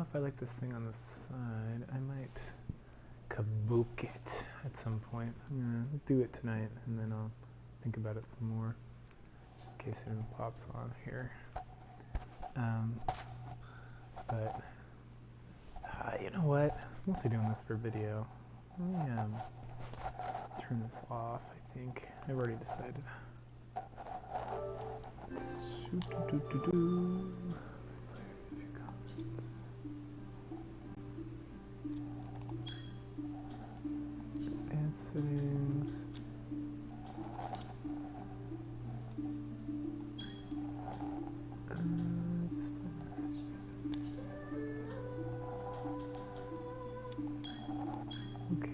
if I like this thing on the side. I might kabook it at some point. I'm gonna do it tonight, and then I'll think about it some more, just in case it pops on here. But you know what? I'm mostly doing this for video. Let me turn this off. I think I've already decided. Advanced settings. Okay.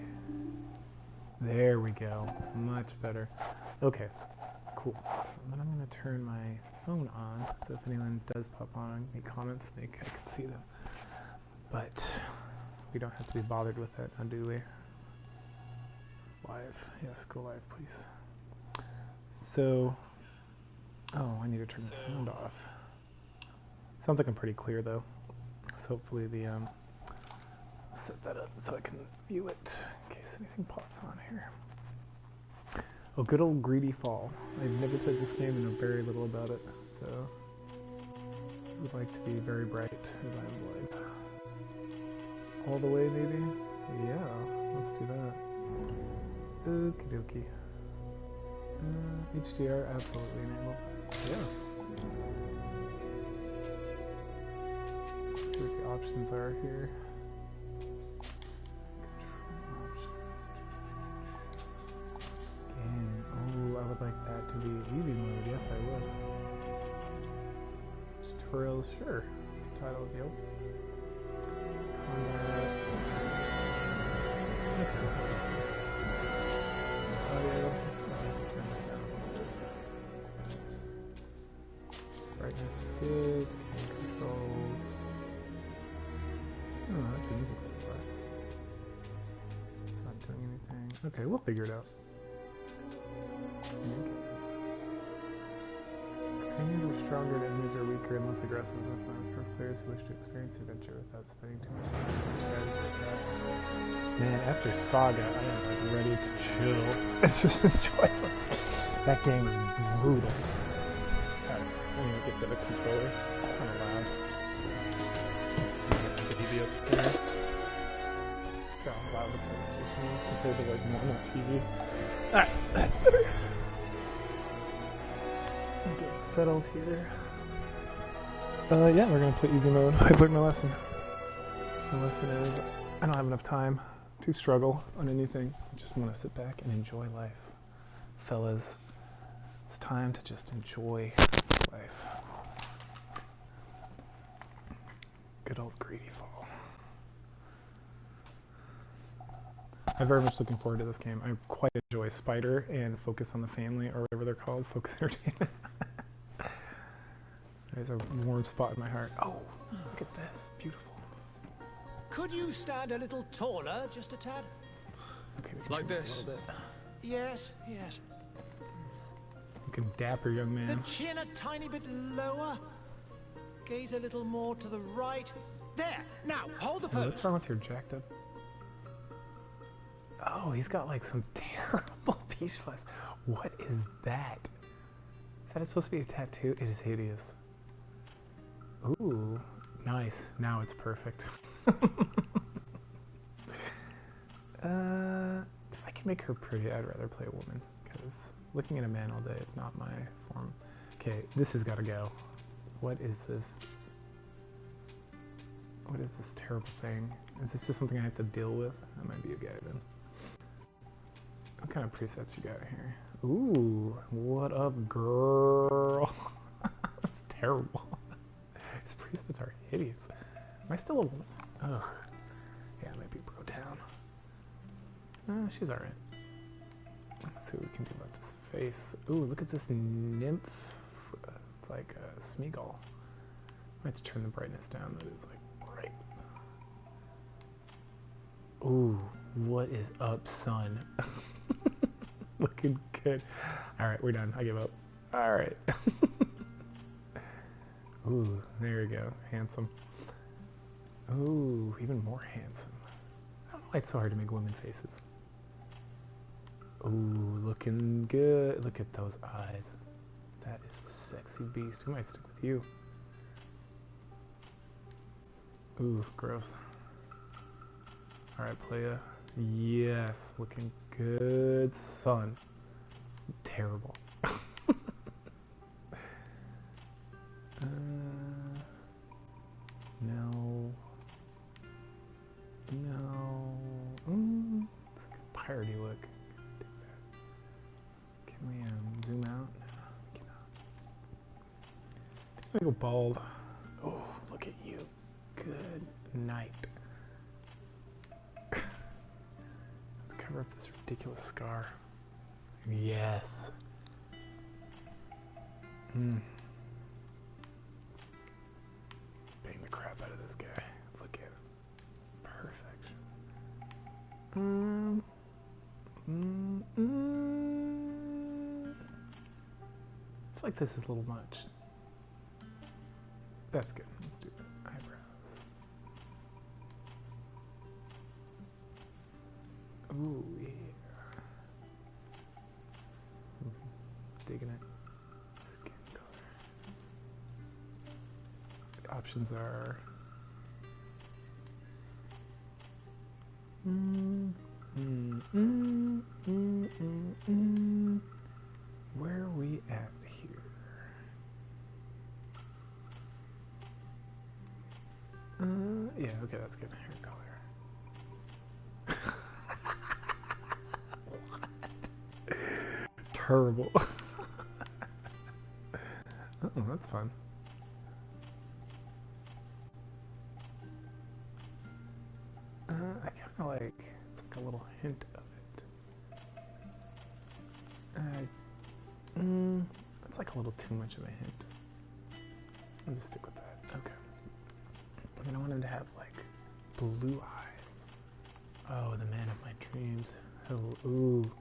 There we go. Much better. Okay. Cool. So then I'm going to turn my phone on, so if anyone does pop on any comments, I can see them. But we don't have to be bothered with that, now do we? Live. Yes, go live, please. So, oh, I need to turn the sound off. Sounds like I'm pretty clear, though. So hopefully the, set that up so I can view it in case anything pops on here. Oh, good old Greedfall. I've never played this game and know very little about it, so I would like to be very bright as I'm like. All the way, maybe? Yeah, let's do that. Okie dokie. HDR, absolutely enable. Yeah. See what the options are here. I would like that to be easy mode. Yes, I would. Tutorials, sure. Subtitles, yep. Combat. Audio. Turn that down. Brightness is good. Game controls. Oh, that's the music so far. It's not doing anything. Okay, we'll figure it out. Opinions are stronger and enemies are weaker and less aggressive. This one is for players who wish to experience adventure without spending too much time on strategy. Man, after Saga, I am like ready to chill and just enjoy something. That game is brutal. Alright, I'm gonna get to the controller. It's kind of loud. The TV upstairs. Look how loud the PlayStation is compared to like normal TV. Alright, that's better. I'm getting settled here. Yeah, we're gonna play easy mode. I've learned my lesson. My lesson is I don't have enough time to struggle on anything. I just want to sit back and enjoy life. Fellas, it's time to just enjoy life. Good old Greedfall. I'm very much looking forward to this game. I quite enjoy Spider and Focus on the Family, or whatever they're called, Focus Entertainment. There's a warm spot in my heart. Oh, look at this. Beautiful. Could you stand a little taller, just a tad? Okay, like this? A little bit. Yes, yes. Looking dapper, young man. The chin a tiny bit lower. Gaze a little more to the right. There. Now, hold the pose. What's wrong with your jacked up? Oh, he's got like some terrible peach fuzz. What is that? Is that supposed to be a tattoo? It is hideous. Ooh, nice. Now it's perfect. If I can make her pretty, I'd rather play a woman, because looking at a man all day is not my form. Okay, this has got to go. What is this? What is this terrible thing? Is this just something I have to deal with? That might be a guy then. What kind of presets you got here? Ooh, what up, girl? Terrible. These presets are hideous. Am I still a... Ugh. Yeah, it might be Bro Town. She's alright. Let's see what we can do about this face. Ooh, look at this nymph. It's like a Smeagol. I have to turn the brightness down. That is like bright. Ooh, what is up, son? Looking good. Alright, we're done. I give up. Alright. Ooh, there we go. Handsome. Ooh, even more handsome. I don't know why it's so hard to make women faces. Ooh, looking good. Look at those eyes. That is a sexy beast. Who might stick with you? Ooh, gross. Alright, playa. Yes, looking good, son. Terrible. No. No. It's like a piratey look. Can we zoom out? No, we cannot. I'm gonna go bald. Oh, look at you. Good night. Let's cover up this ridiculous scar. Yes. Bang the crap out of this guy. Look at him. Perfection. I feel like this is a little much. That's good. Let's do it. Eyebrows. Ooh, yeah. Digging it. Skin color. The options are where are we at here? Yeah, okay, that's good. Hair color. What? Terrible. Oh, that's fun. I kind of like, it's like a little hint of it. That's like a little too much of a hint. I'll just stick with that. Okay. And then I want him to have like blue eyes. Oh, the man of my dreams. Oh, ooh.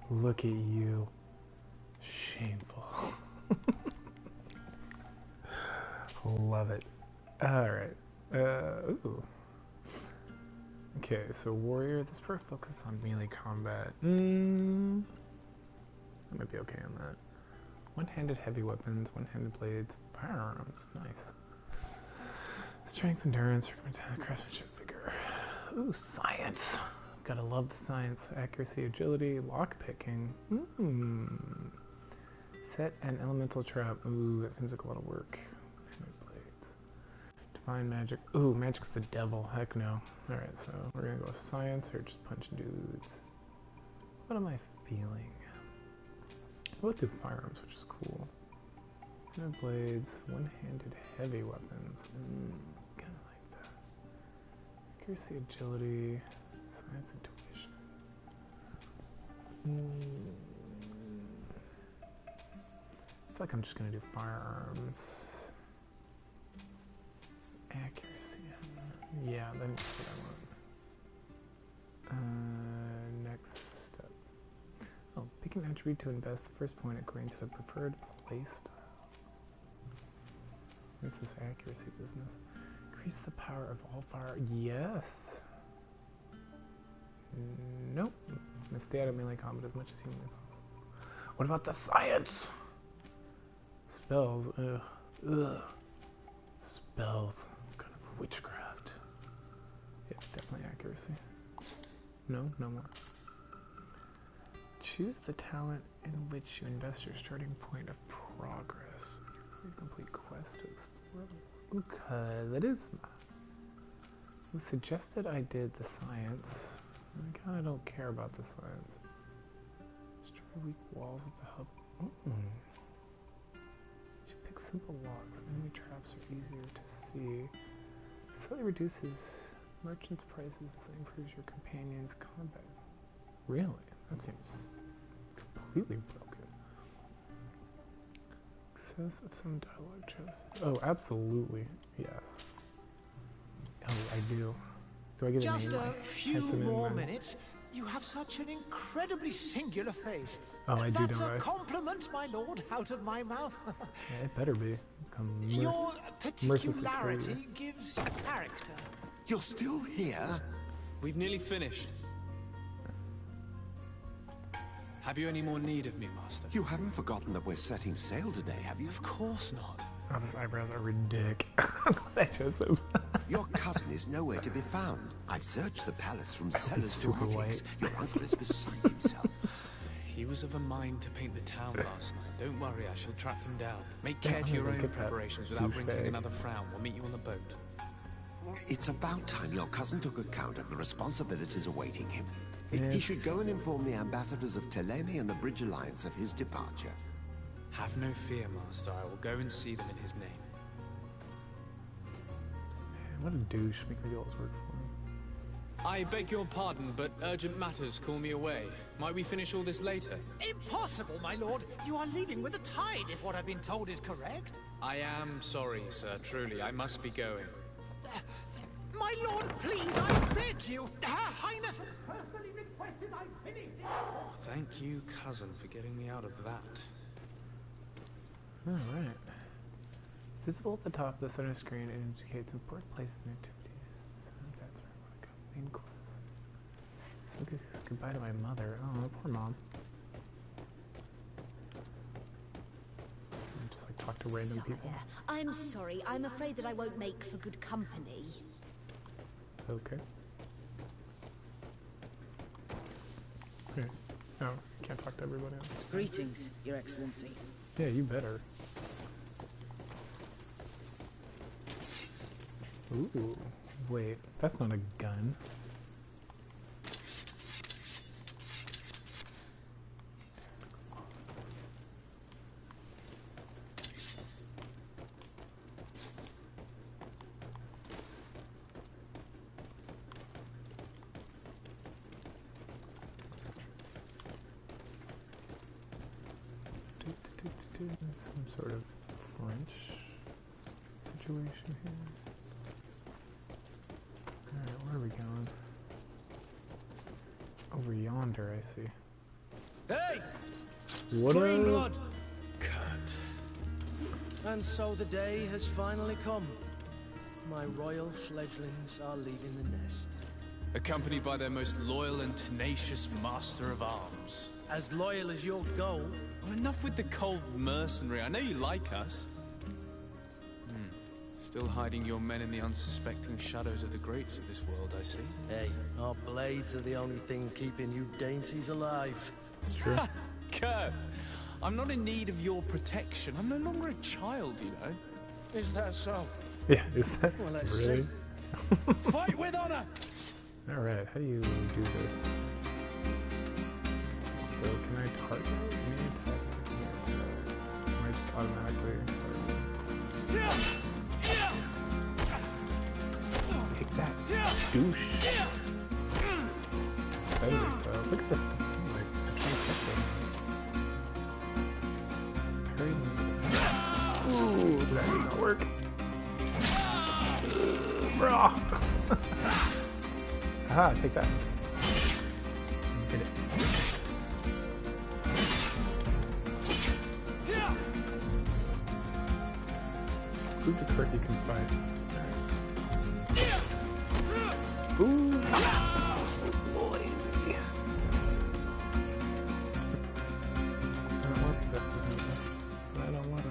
Look at you. Shameful. Love it. Alright. Ooh. Okay, so warrior, this part focuses on melee combat. I might be okay on that. One-handed heavy weapons, one-handed blades, firearms. Nice. Strength, endurance, craftsmanship, vigor. Ooh, science. Gotta love the science. Accuracy, agility, lockpicking. Set an elemental trap. Ooh, that seems like a lot of work. Divine magic. Ooh, magic's the devil. Heck no. Alright, so we're gonna go with science or just punch dudes. What am I feeling? We'll do firearms, which is cool. Blades, one-handed heavy weapons. Kinda like that. Accuracy, agility, science, intuition. I feel like I'm just gonna do firearms. Accuracy. Yeah, that's what I want. Next step. Oh, pick an attribute to invest the first point according to the preferred playstyle. Where's this accuracy business? Increase the power of all fire. Yes. Nope. Gonna stay out of melee combat as much as humanly possible. What about the science? Spells. Ugh. Ugh. Spells. Kind of witchcraft. Yeah, definitely accuracy. No, no more. Choose the talent in which you invest your starting point of progress. Complete quest to explore. Because it is. It was suggested I did the science. I kind of don't care about the science. Destroy weak walls with the help. You pick simple locks. Enemy traps are easier to see. Slightly reduces merchants' prices. That improves your companion's combat. Really? That seems completely broken. Excess of some dialogue choices. Oh, absolutely. Yes. Oh, I do. Do I get a name? Just a few more minutes, You have such an incredibly singular face. Oh, I do, That's don't a I? compliment, my lord, out of my mouth. Yeah, it better be. Your mercilessly particularity gives you character. You're still here? We've nearly finished. Have you any more need of me, Master? You haven't forgotten that we're setting sail today, have you? Of course not. Oh, his eyebrows are ridiculous. I chose them. Your cousin is nowhere to be found. I've searched the palace from cellars to super attics. white. Your uncle is beside himself. He was of a mind to paint the town last night. Don't worry, I shall track him down. Make Yeah, care I'm to your gonna own get that preparations without wrinkling douchebag. another frown. We'll meet you on the boat. It's about time your cousin took account of the responsibilities awaiting him. Yeah. He should go and inform the ambassadors of Teleme and the Bridge Alliance of his departure. Have no fear, Master. I will go and see them in his name. What a douche. Make me do all this work for him. I beg your pardon, but urgent matters call me away. Might we finish all this later? Impossible, my lord. You are leaving with the tide, if what I've been told is correct. I am sorry, sir. Truly, I must be going. My lord, please, I beg you. Her Highness personally requested I finish it. Thank you, cousin, for getting me out of that. Alright. Visible at the top of the center screen, it indicates important places and activities. That's where I want to go. Main quest. So goodbye to my mother. Oh, poor mom. Just like talk to random people. Sire, I'm sorry. I'm afraid that I won't make for good company. Okay. Okay. No, can't talk to everybody else. Greetings, Your Excellency. Yeah, you better. Ooh, wait, that's not a gun. Some sort of French situation here. Alright, where are we going? Over yonder, I see. Hey! What Green up? blood! Kurt. And so the day has finally come. My royal fledglings are leaving the nest. Accompanied by their most loyal and tenacious master of arms. As loyal as you'll go. Well, enough with the cold mercenary. I know you like us. Still hiding your men in the unsuspecting shadows of the greats of this world, I see. Hey, our blades are the only thing keeping you dainties alive. True. Kurt, I'm not in need of your protection. I'm no longer a child, you know. Is that so? Yeah, is that Well, let's really? see. Fight with honor! Alright, how do you do this? So, can I target? Can I attack? Or I just automatically target? Take that, douche! Better so. Look at this. Like, I can't touch them. Parry them. Ooh, that did not work. Brah! Aha, take that. Hit it. Prove to Kurt you can fight. Alright. Ooh! Boy. I don't want that. I don't want to.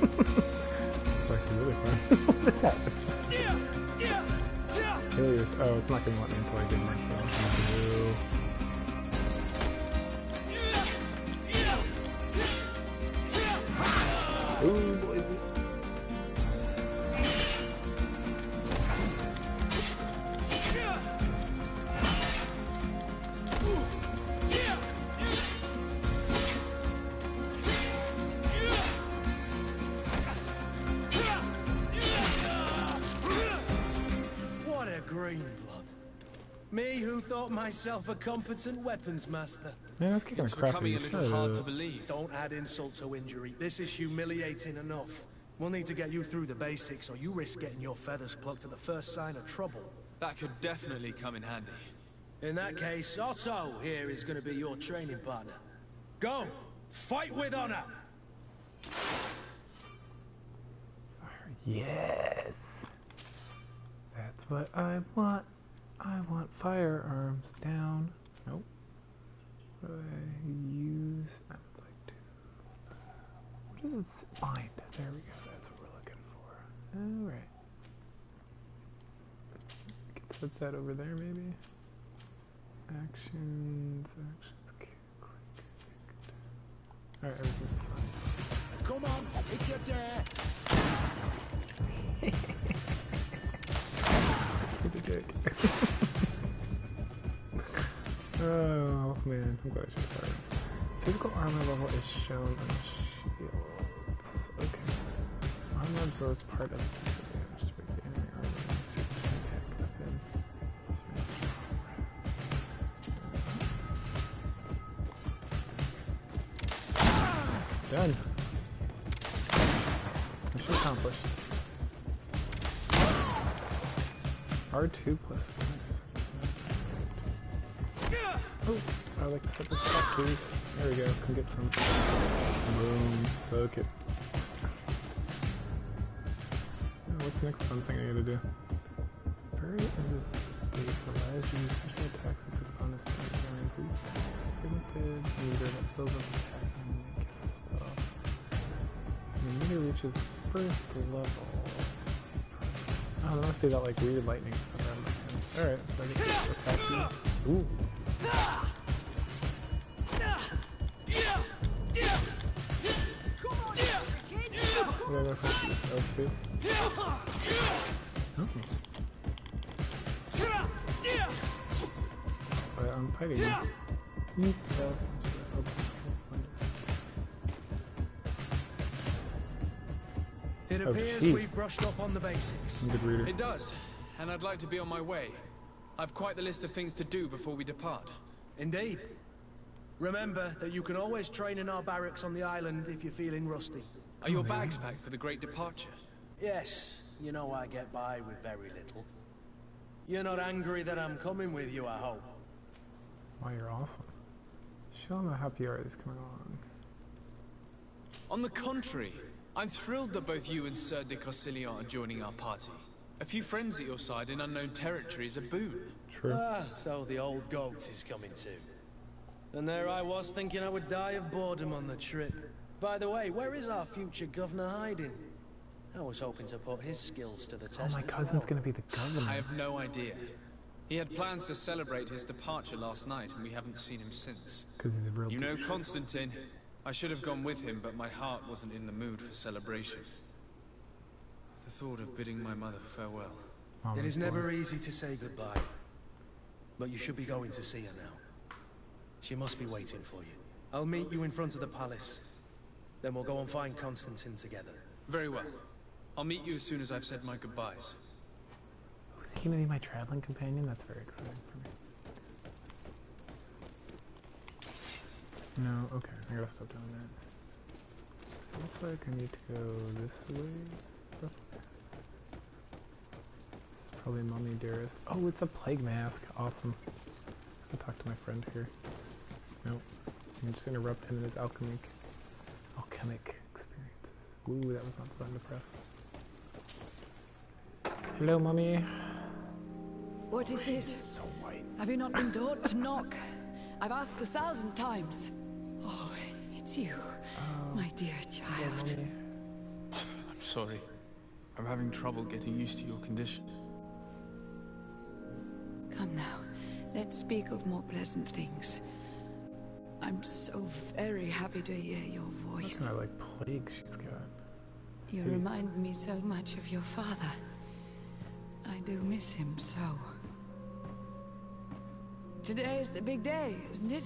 It's actually really fun. What happened? Failure Oh, it's not gonna let me until I get myself. Ooh, boys. What a green blood. Me who thought myself a competent weapons master. Man, that's kicking It's a crap becoming a out of little you. hard to believe. Don't add insult to injury. This is humiliating enough. We'll need to get you through the basics, or you risk getting your feathers plucked at the first sign of trouble. That could definitely come in handy. In that case, Otto here is going to be your training partner. Go! Fight with honor! Yes! That's what I want. I want firearms down. Nope. What do I use? I would like to. What does it find? There we go. That's what we're looking for. Alright. We can set that over there maybe. Actions. Click. Alright, everything's fine. Come on, if you dare. What a dick. Oh man, I'm glad I should start. Physical armor level is shown on shields. Okay. Armor absorbs part of the damage to break the enemy armor. It's just an attack of him. Done. Mission accomplished. R2 plus 1. Oh, I like to set this up, please. There we go. Can get some. Boom. Soak it. Oh, what's the next fun thing I gotta do? Bury it in this state allows you to use special attacks into the bonus state during the limited meter that fills up the attack and make a spell. When the meter reaches first level. Oh, there must be that like weird lightning stuff around my hand. Alright, so I get to attack you. Ooh. What do I have to do? Oh. But I'm fighting you. Eat stuff. It appears we've brushed up on the basics. I'm a good reader. It does, and I'd like to be on my way. I've quite the list of things to do before we depart. Indeed. Remember that you can always train in our barracks on the island if you're feeling rusty. Are your bags packed for the great departure? Yes, you know I get by with very little. You're not angry that I'm coming with you, I hope. Wow, you're awesome. Show them how happy you are this coming along. On the contrary, I'm thrilled that both you and Sir de Corsillon are joining our party. A few friends at your side in unknown territory is a boon. True. Ah, so the old goat is coming too. And there I was thinking I would die of boredom on the trip. By the way, where is our future governor hiding? I was hoping to put his skills to the test. Oh, my as cousin's well. gonna be the governor. I have no idea. He had plans to celebrate his departure last night, and we haven't seen him since. Because he's a real. You know Constantine. I should have gone with him, but my heart wasn't in the mood for celebration. The thought of bidding my mother farewell. It is never easy to say goodbye. But you should be going to see her now. She must be waiting for you. I'll meet you in front of the palace. Then we'll go and find Constantine together. Very well. I'll meet you as soon as I've said my goodbyes. Oh, is he gonna be my traveling companion? That's very exciting for me. No, okay, I gotta stop doing that. Looks like I need to go this way. Stuff. It's probably Mummy Dearest. Oh, it's a plague mask. Awesome. I'll talk to my friend here. Nope. I'm just gonna interrupt him in his alchemic experiences. Ooh, that was not fun to press. Hello, Mummy. What is this? So white. Have you not been taught to knock? I've asked 1,000 times. Oh, it's you, my dear child. Mummy. I'm sorry. I'm having trouble getting used to your condition. Come now, let's speak of more pleasant things. I'm so very happy to hear your What voice. kind of like plague she's got? You remind me so much of your father. I do miss him so. Today is the big day, isn't it?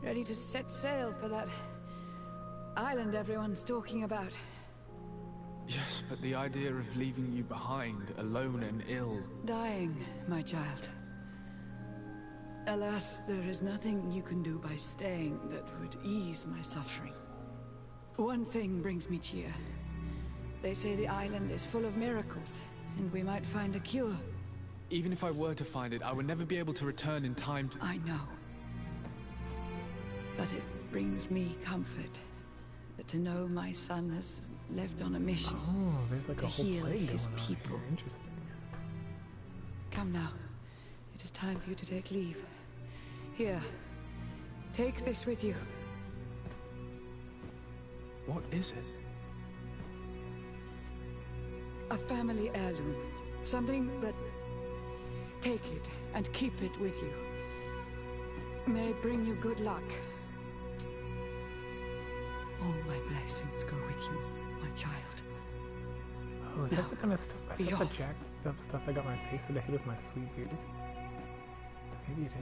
Ready to set sail for that island everyone's talking about. Yes, but the idea of leaving you behind, alone and ill... Dying, my child. Alas, there is nothing you can do by staying that would ease my suffering. One thing brings me cheer. They say the island is full of miracles, and we might find a cure. Even if I were to find it, I would never be able to return in time to... I know. But it brings me comfort to know my son has left on a mission Oh, there's like to a whole heal plague his going on people. here. Interesting. Come now. It is time for you to take leave. Here. Take this with you. What is it? A family heirloom. Something that... Take it and keep it with you. May it bring you good luck. All my blessings go with you, my child. Oh, is that the kind of stuff? I be thought the off. jacked up stuff I got my face in the head with my sweet beard. Maybe it is.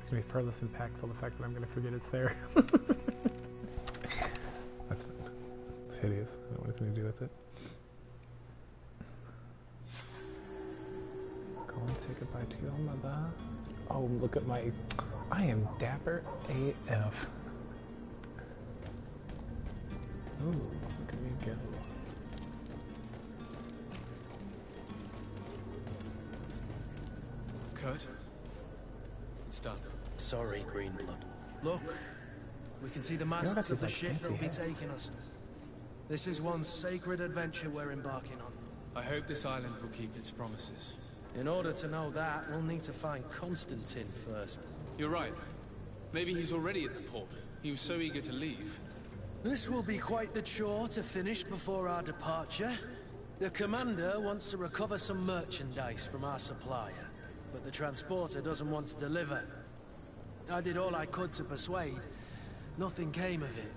It's gonna be far less impactful, the fact that I'm gonna forget it's there. That's fine. It's hideous. I don't want anything to do with it. Go and say goodbye to your mother. Oh, look at my... I am dapper AF. Ooh, look at me go. Kurt? It's done. Sorry, Greenblood. Look, we can see the masts that's of the like ship that'll be fancy, taking us. This is one sacred adventure we're embarking on. I hope this island will keep its promises. In order to know that, we'll need to find Constantine first. You're right. Maybe he's already at the port. He was so eager to leave. This will be quite the chore to finish before our departure. The commander wants to recover some merchandise from our supplier, but the transporter doesn't want to deliver. I did all I could to persuade. Nothing came of it.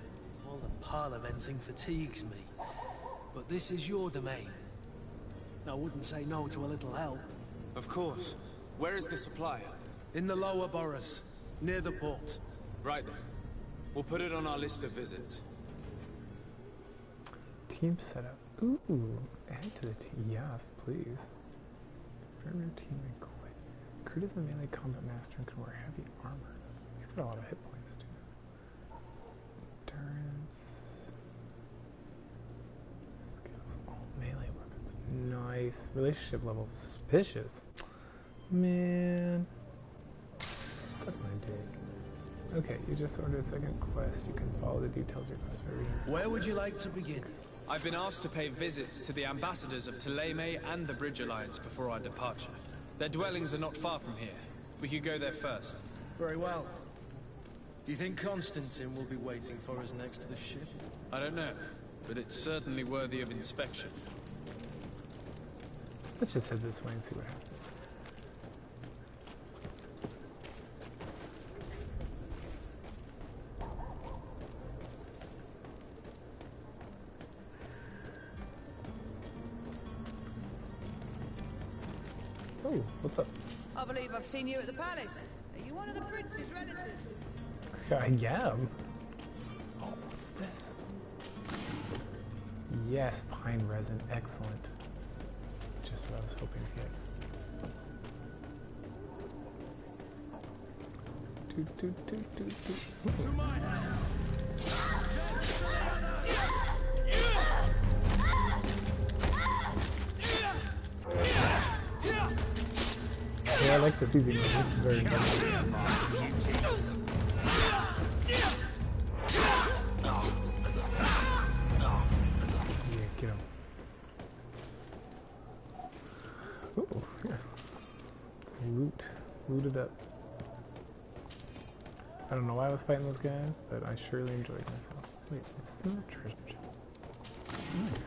All the parliamenting fatigues me. But this is your domain. I wouldn't say no to a little help. Of course. Where is the supplier? In the lower boroughs, near the port. Right then. We'll put it on our list of visits. Team setup. Ooh, add to the team. Yes, please. Very team equip. Kurt is a melee combat master and can wear heavy armor. He's got a lot of hit points too. Endurance. Skills. Oh, melee weapons. Nice. Relationship level. Suspicious. Man. Suck my dick. Okay, you just ordered a second quest. You can follow the details request by reading. Where would you like to begin? I've been asked to pay visits to the ambassadors of Thélème and the Bridge Alliance before our departure. Their dwellings are not far from here. We could go there first. Very well. Do you think Constantine will be waiting for us next to the ship? I don't know, but it's certainly worthy of inspection. Let's just head this way and see what happens. Oh, what's up? I believe I've seen you at the palace. Are you one of the prince's relatives? I am. Oh, what's this? Yes, pine resin. Excellent. Just what I was hoping to get. To my Yeah, I like this easy mode. This is very good. Yeah, get him. Ooh, yeah. Loot it up. I don't know why I was fighting those guys, but I surely enjoyed myself. Wait, it's not a treasure chest. Nice.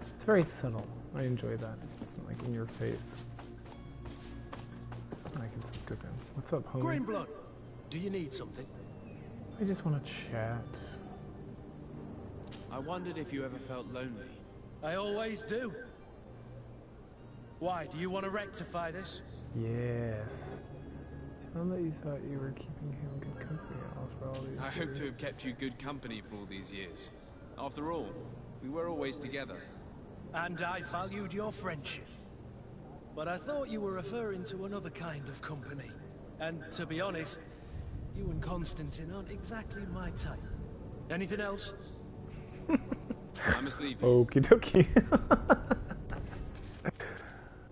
It's very subtle. I enjoy that. It's not like like in your face. I can skip him. What's up, homie? Greenblood, do you need something? I just want to chat. I wondered if you ever felt lonely. I always do. Why, do you want to rectify this? Yes. Tell him that you thought you were keeping him good company for all these I hope years. to have kept you good company for all these years. After all, we were always together. And I valued your friendship. But I thought you were referring to another kind of company. And to be honest, you and Constantine aren't exactly my type. Anything else? I must leave you. Okie dokie.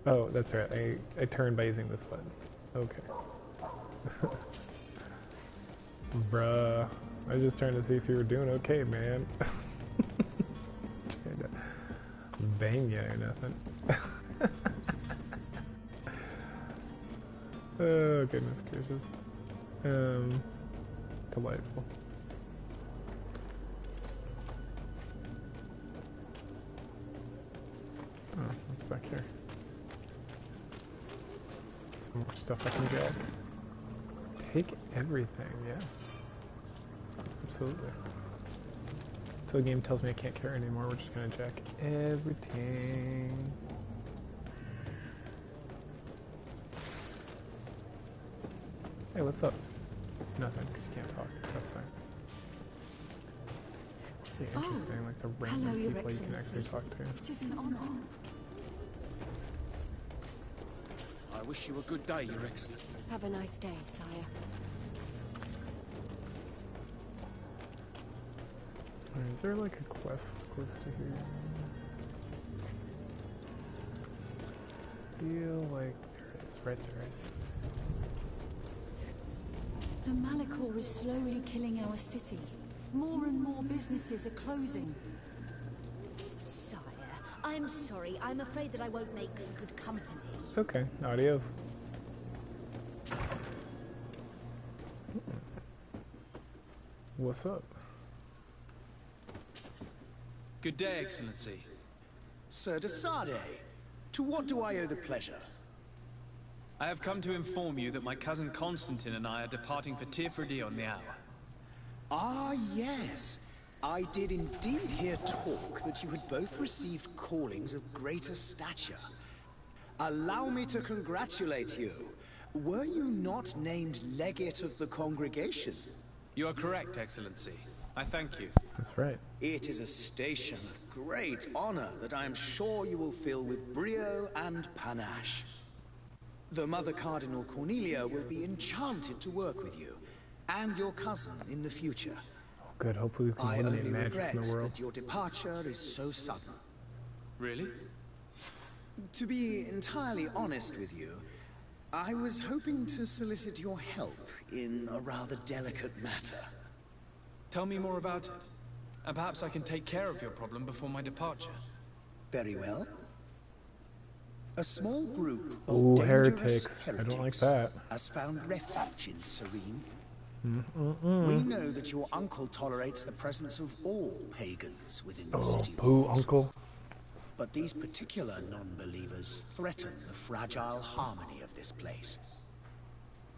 Oh, that's right. I turned by using this button. Okay. Bruh. I was just trying to see if you were doing okay, man. Trying to bang you or nothing. Oh, goodness gracious. Delightful. Oh, what's back here? Some more stuff I can get. Take everything, yeah. Absolutely. Until the game tells me I can't carry anymore, we're just gonna jack everything. Hey, what's up? Nothing, because you can't talk. That's fine. Pretty interesting, like the random hello, Your people you can Excellency. actually talk to. It is an honor. I wish you a good day, Your Excellency. Have a nice day, sire. Is there like a quest close to here? I feel like there is, right there. The Malachor is slowly killing our city. More and more businesses are closing. Sire, I'm sorry. I'm afraid that I won't make for good company. Okay, adios. What's up? Good day, Excellency. Sir de Sade, to what do I owe the pleasure? I have come to inform you that my cousin Constantine and I are departing for Tirfredi on the hour. Ah, yes. I did indeed hear talk that you had both received callings of greater stature. Allow me to congratulate you. Were you not named legate of the congregation? You are correct, Excellency. I thank you. That's right. It is a station of great honor that I am sure you will fill with brio and panache. The Mother Cardinal Cornelia will be enchanted to work with you, and your cousin in the future. Oh, good. Hopefully we can I eliminate only magic regret in the world. that your departure is so sudden. Really? To be entirely honest with you, I was hoping to solicit your help in a rather delicate matter. Tell me more about it. And perhaps I can take care of your problem before my departure. Very well. A small group of Ooh, dangerous heretics. I don't like heretics that. has found refuge in Serene. We know that your uncle tolerates the presence of all pagans within the Oh, city boo, walls. uncle. But these particular non-believers threaten the fragile harmony of this place.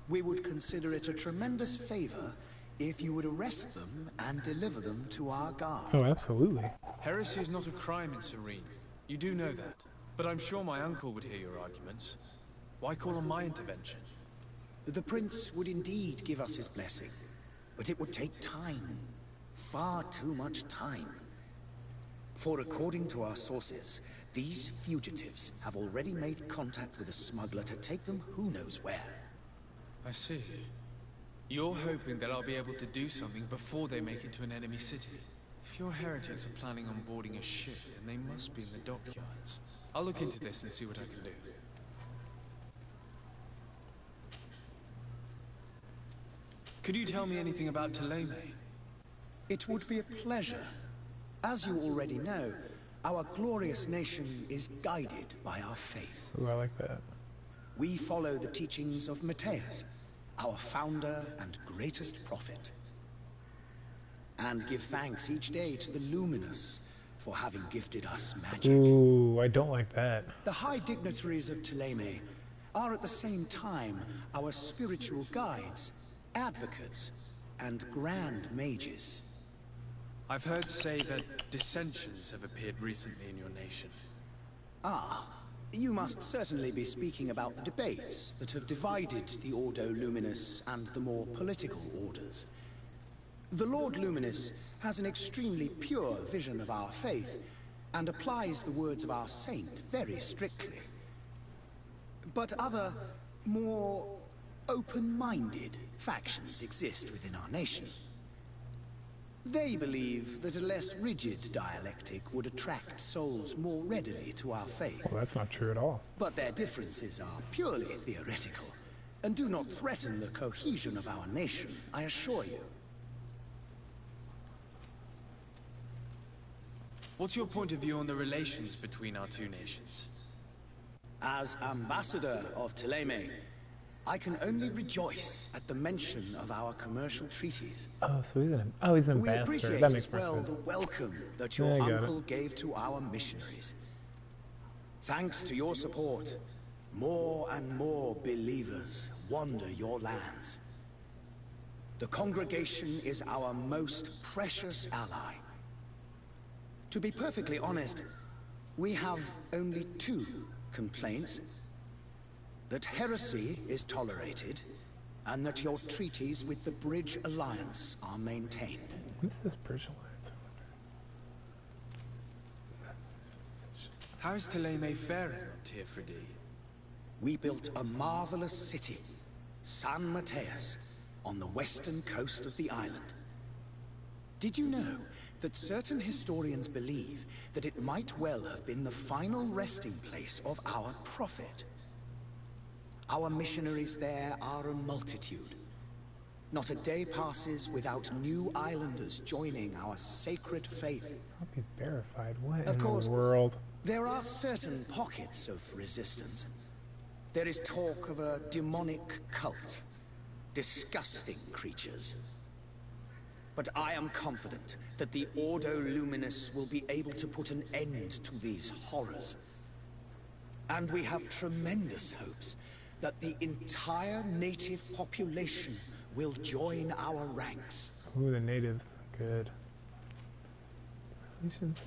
We would consider it a tremendous favor if you would arrest them and deliver them to our guard. Oh, absolutely. Heresy is not a crime in Serene. You do know that. But I'm sure my uncle would hear your arguments. Why call on my intervention? The prince would indeed give us his blessing, but it would take time. Far too much time. For according to our sources, these fugitives have already made contact with a smuggler to take them who knows where. I see. You're hoping that I'll be able to do something before they make it to an enemy city. If your heretics are planning on boarding a ship, then they must be in the dockyards. I'll look into this and see what I can do. Could you tell me anything about Ptolemy? It would be a pleasure. As you already know, our glorious nation is guided by our faith. Ooh, I like that. We follow the teachings of Matthias, our founder and greatest prophet. And give thanks each day to the luminous, for having gifted us magic. Ooh, I don't like that. The high dignitaries of Thélème are at the same time our spiritual guides, advocates, and grand mages. I've heard say that dissensions have appeared recently in your nation. Ah, you must certainly be speaking about the debates that have divided the Ordo Luminous and the more political orders. The Lord Luminous has an extremely pure vision of our faith and applies the words of our saint very strictly. But other, more open-minded factions exist within our nation. They believe that a less rigid dialectic would attract souls more readily to our faith. Well, that's not true at all. But their differences are purely theoretical, and do not threaten the cohesion of our nation, I assure you. What's your point of view on the relations between our two nations? As ambassador of Thélème, I can only rejoice at the mention of our commercial treaties. Oh, so he's an ambassador. We appreciate That makes as more well sense. the welcome that your Yeah, I got uncle gave to our missionaries. Thanks to your support, more and more believers wander your lands. The congregation is our most precious ally. To be perfectly honest, we have only two complaints. That heresy is tolerated, and that your treaties with the Bridge Alliance are maintained. What's this Bridge Alliance? How is Thélème faring on Teofridi? We built a marvelous city, San Mateus, on the western coast of the island. Did you know that certain historians believe that it might well have been the final resting place of our prophet? Our missionaries there are a multitude. Not a day passes without new islanders joining our sacred faith. I'll be verified. What Of in course, the world? there are certain pockets of resistance. There is talk of a demonic cult. Disgusting creatures. But I am confident that the Ordo Luminous will be able to put an end to these horrors. And we have tremendous hopes that the entire native population will join our ranks. Ooh, the natives. Good.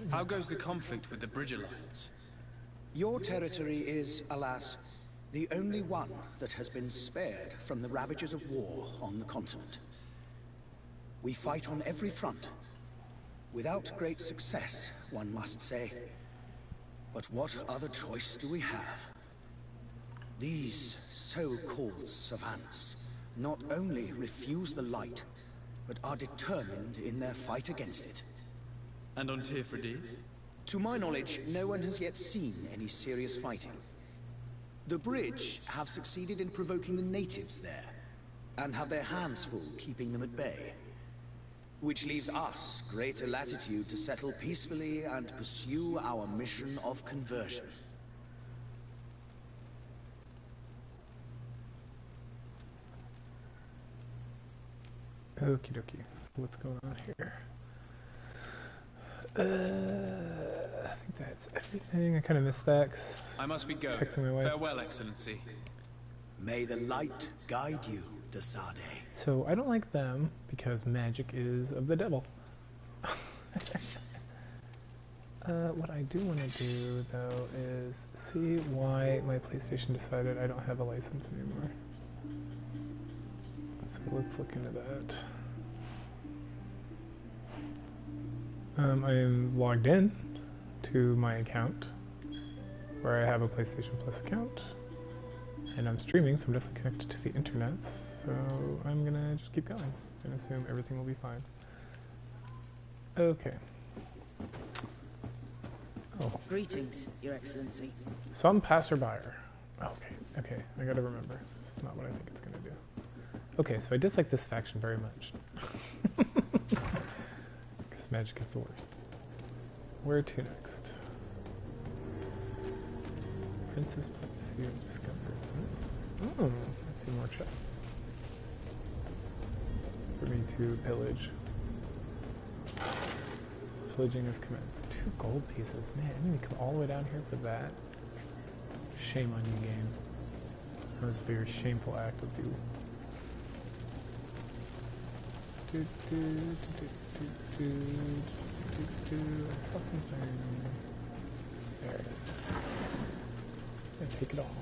How goes the conflict with the Bridge Alliance? Your territory is, alas, the only one that has been spared from the ravages of war on the continent. We fight on every front. Without great success, one must say. But what other choice do we have? These so-called savants not only refuse the light, but are determined in their fight against it. And on Teofridi? To my knowledge, no one has yet seen any serious fighting. The Bridge have succeeded in provoking the natives there, and have their hands full keeping them at bay. Which leaves us greater latitude to settle peacefully and pursue our mission of conversion. Okie dokie. What's going on here? I think that's everything. I kind of missed that. I must be going. Texting my wife. Farewell, Excellency. May the light guide you, Desade. So I don't like them because magic is of the devil. What I do want to do though is see why my PlayStation decided I don't have a license anymore. So let's look into that. I am logged in to my account where I have a PlayStation Plus account and I'm streaming, so I'm definitely connected to the internet, so I'm gonna just keep going and assume everything will be fine. Okay. Oh. Greetings, Your Excellency. Some passerby. Okay, I gotta remember. This is not what I think it's gonna do. Okay, so I dislike this faction very much. Because magic is the worst. Where to next? Princess Place discovered. Oh, let's see more chests. For me to pillage. Pillaging has commenced. 2 gold pieces. Man, I didn't come all the way down here for that. Shame on you, game. That was a very shameful act of you. I saw something. There it is. And take it all.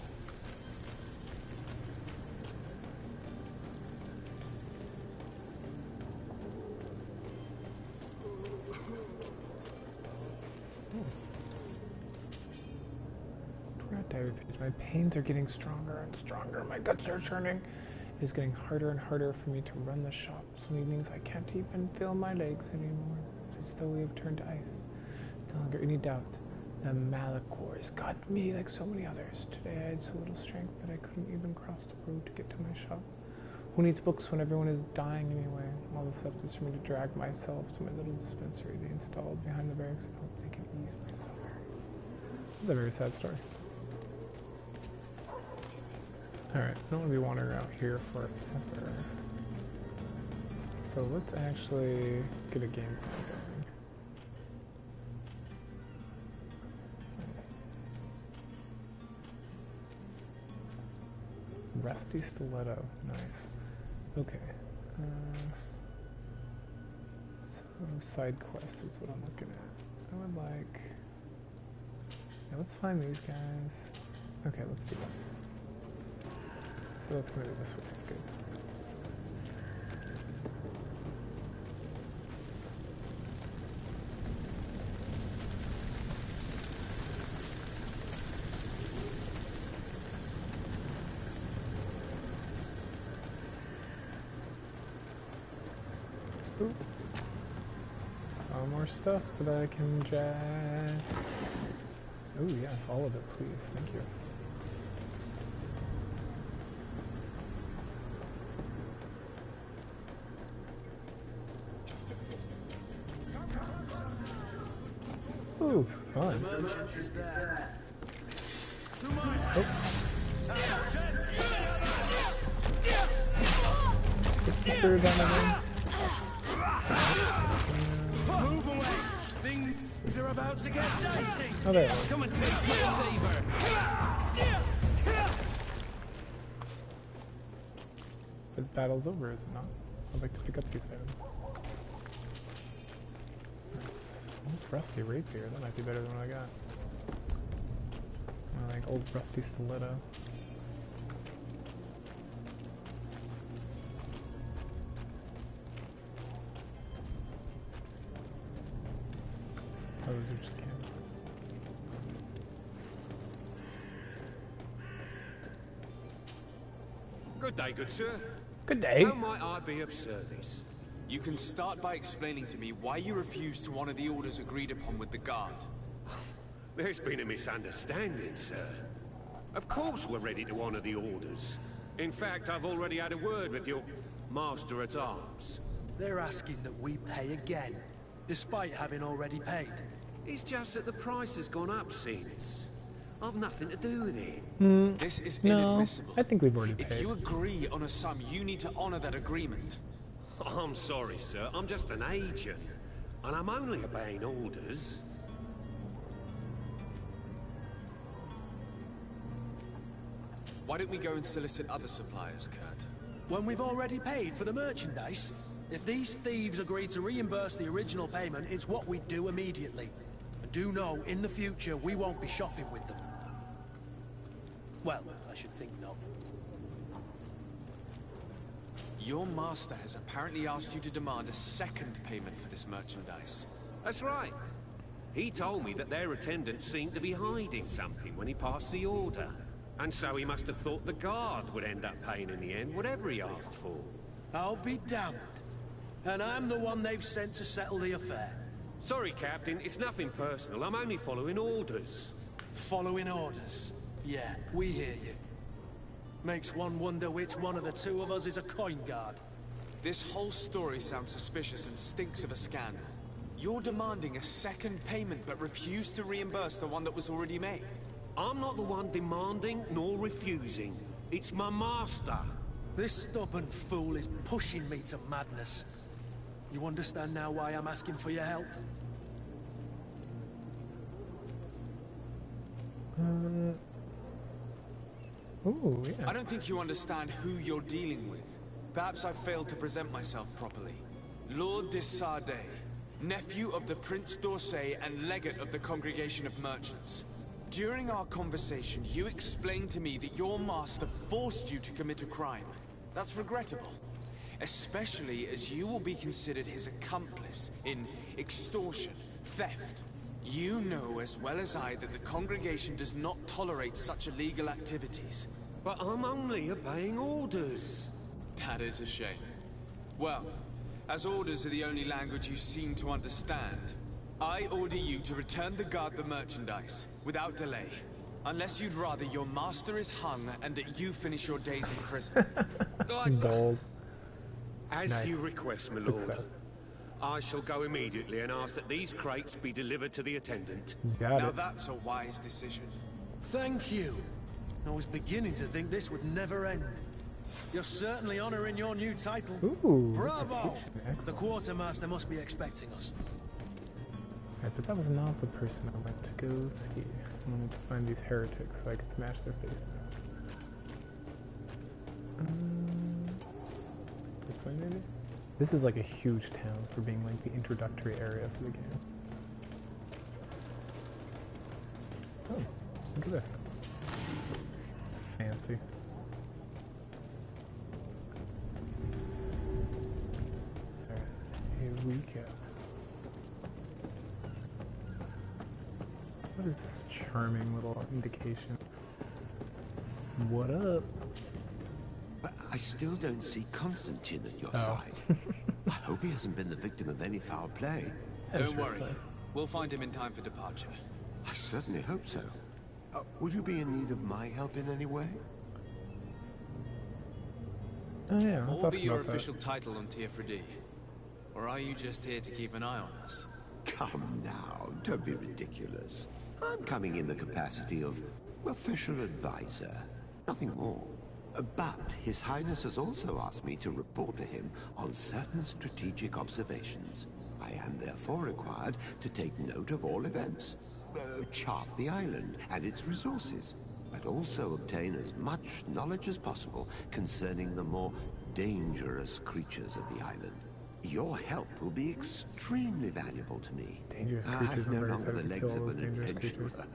Diary page. My pains are getting stronger and stronger. My guts are churning. It is getting harder and harder for me to run the shop. Some evenings I can't even feel my legs anymore. It's as though we have turned to ice. No longer any doubt. The Malachors got me like so many others. Today I had so little strength that I couldn't even cross the road to get to my shop. Who needs books when everyone is dying anyway? All that's left is for me to drag myself to my little dispensary they installed behind the barracks and hope they can ease my suffering. This is a very sad story. Alright, I don't want to be wandering out here forever. So let's actually get a game plan going. Rusty Stiletto, nice. Okay. So side quests is what I'm looking at. I would like... Yeah, let's find these guys. Okay, let's do that. So that's going to be this way. Good. Ooh. Some more stuff that I can jack. Oh yes, all of it, please. Thank you. Ooh, fun. The merchant is there. Oh. Get the bird down again. Move away! Things are about to get dicey! Oh, there. Come and taste my saber! The battle's over, is it not? I'd like to pick up these items. Rusty rapier, that might be better than what I got. I like old rusty stiletto. Oh, those are just cannons. Good day, good sir. Good day. How might I be of service? You can start by explaining to me why you refused to honor the orders agreed upon with the guard. There's been a misunderstanding, sir. Of course we're ready to honor the orders. In fact, I've already had a word with your master-at-arms. They're asking that we pay again, despite having already paid. It's just that the price has gone up since. I've nothing to do with it. This is No, inadmissible. I think we've already If paid. you agree on a sum, you need to honor that agreement. I'm sorry, sir. I'm just an agent. And I'm only obeying orders. Why don't we go and solicit other suppliers, Kurt? When we've already paid for the merchandise, if these thieves agree to reimburse the original payment, it's what we do immediately. And do know, in the future, we won't be shopping with them. Well, I should think not. Your master has apparently asked you to demand a second payment for this merchandise. That's right. He told me that their attendant seemed to be hiding something when he passed the order. And so he must have thought the guard would end up paying in the end, whatever he asked for. I'll be damned. And I'm the one they've sent to settle the affair. Sorry, Captain, it's nothing personal. I'm only following orders. Following orders. Yeah, we hear you. Makes one wonder which one of the two of us is a coin guard. This whole story sounds suspicious and stinks of a scandal. You're demanding a second payment but refuse to reimburse the one that was already made. I'm not the one demanding nor refusing. It's my master. This stubborn fool is pushing me to madness. You understand now why I'm asking for your help? Ooh, yeah. I don't think you understand who you're dealing with. Perhaps I failed to present myself properly. Lord de Sardet, nephew of the Prince d'Orsay and legate of the Congregation of Merchants. During our conversation, you explained to me that your master forced you to commit a crime. That's regrettable. Especially as you will be considered his accomplice in extortion, theft. You know as well as I that the Congregation does not tolerate such illegal activities. But I'm only obeying orders. That is a shame. Well, as orders are the only language you seem to understand, I order you to return the guard the merchandise, without delay. Unless you'd rather your master is hung and that you finish your days in prison. Bold. As Nice. you request, my lord. I shall go immediately and ask that these crates be delivered to the attendant. Got Now it. that's a wise decision. Thank you. I was beginning to think this would never end. You're certainly honoring your new title. Ooh. Bravo! Excellent. The quartermaster must be expecting us. Alright, but that was not the person I went to go see. I wanted to find these heretics so I could smash their faces. This way maybe? This is like a huge town for being like the introductory area for the game. Oh, look at this. Fancy. Alright, here we go. What is this charming little indication? What up? But I still don't see Constantine at your Oh. side. I hope he hasn't been the victim of any foul play. Don't worry. We'll find him in time for departure. I certainly hope so. Would you be in need of my help in any way? Oh yeah, I What will thought be your about that. official title on Tier Or are you just here to keep an eye on us? Come now, don't be ridiculous. I'm coming in the capacity of official advisor, nothing more. But His Highness has also asked me to report to him on certain strategic observations. I am therefore required to take note of all events, chart the island and its resources, but also obtain as much knowledge as possible concerning the more dangerous creatures of the island. Your help will be extremely valuable to me. Dangerous creatures. I've no I'm very longer the excited to legs kill all of those an dangerous adventurer. creatures.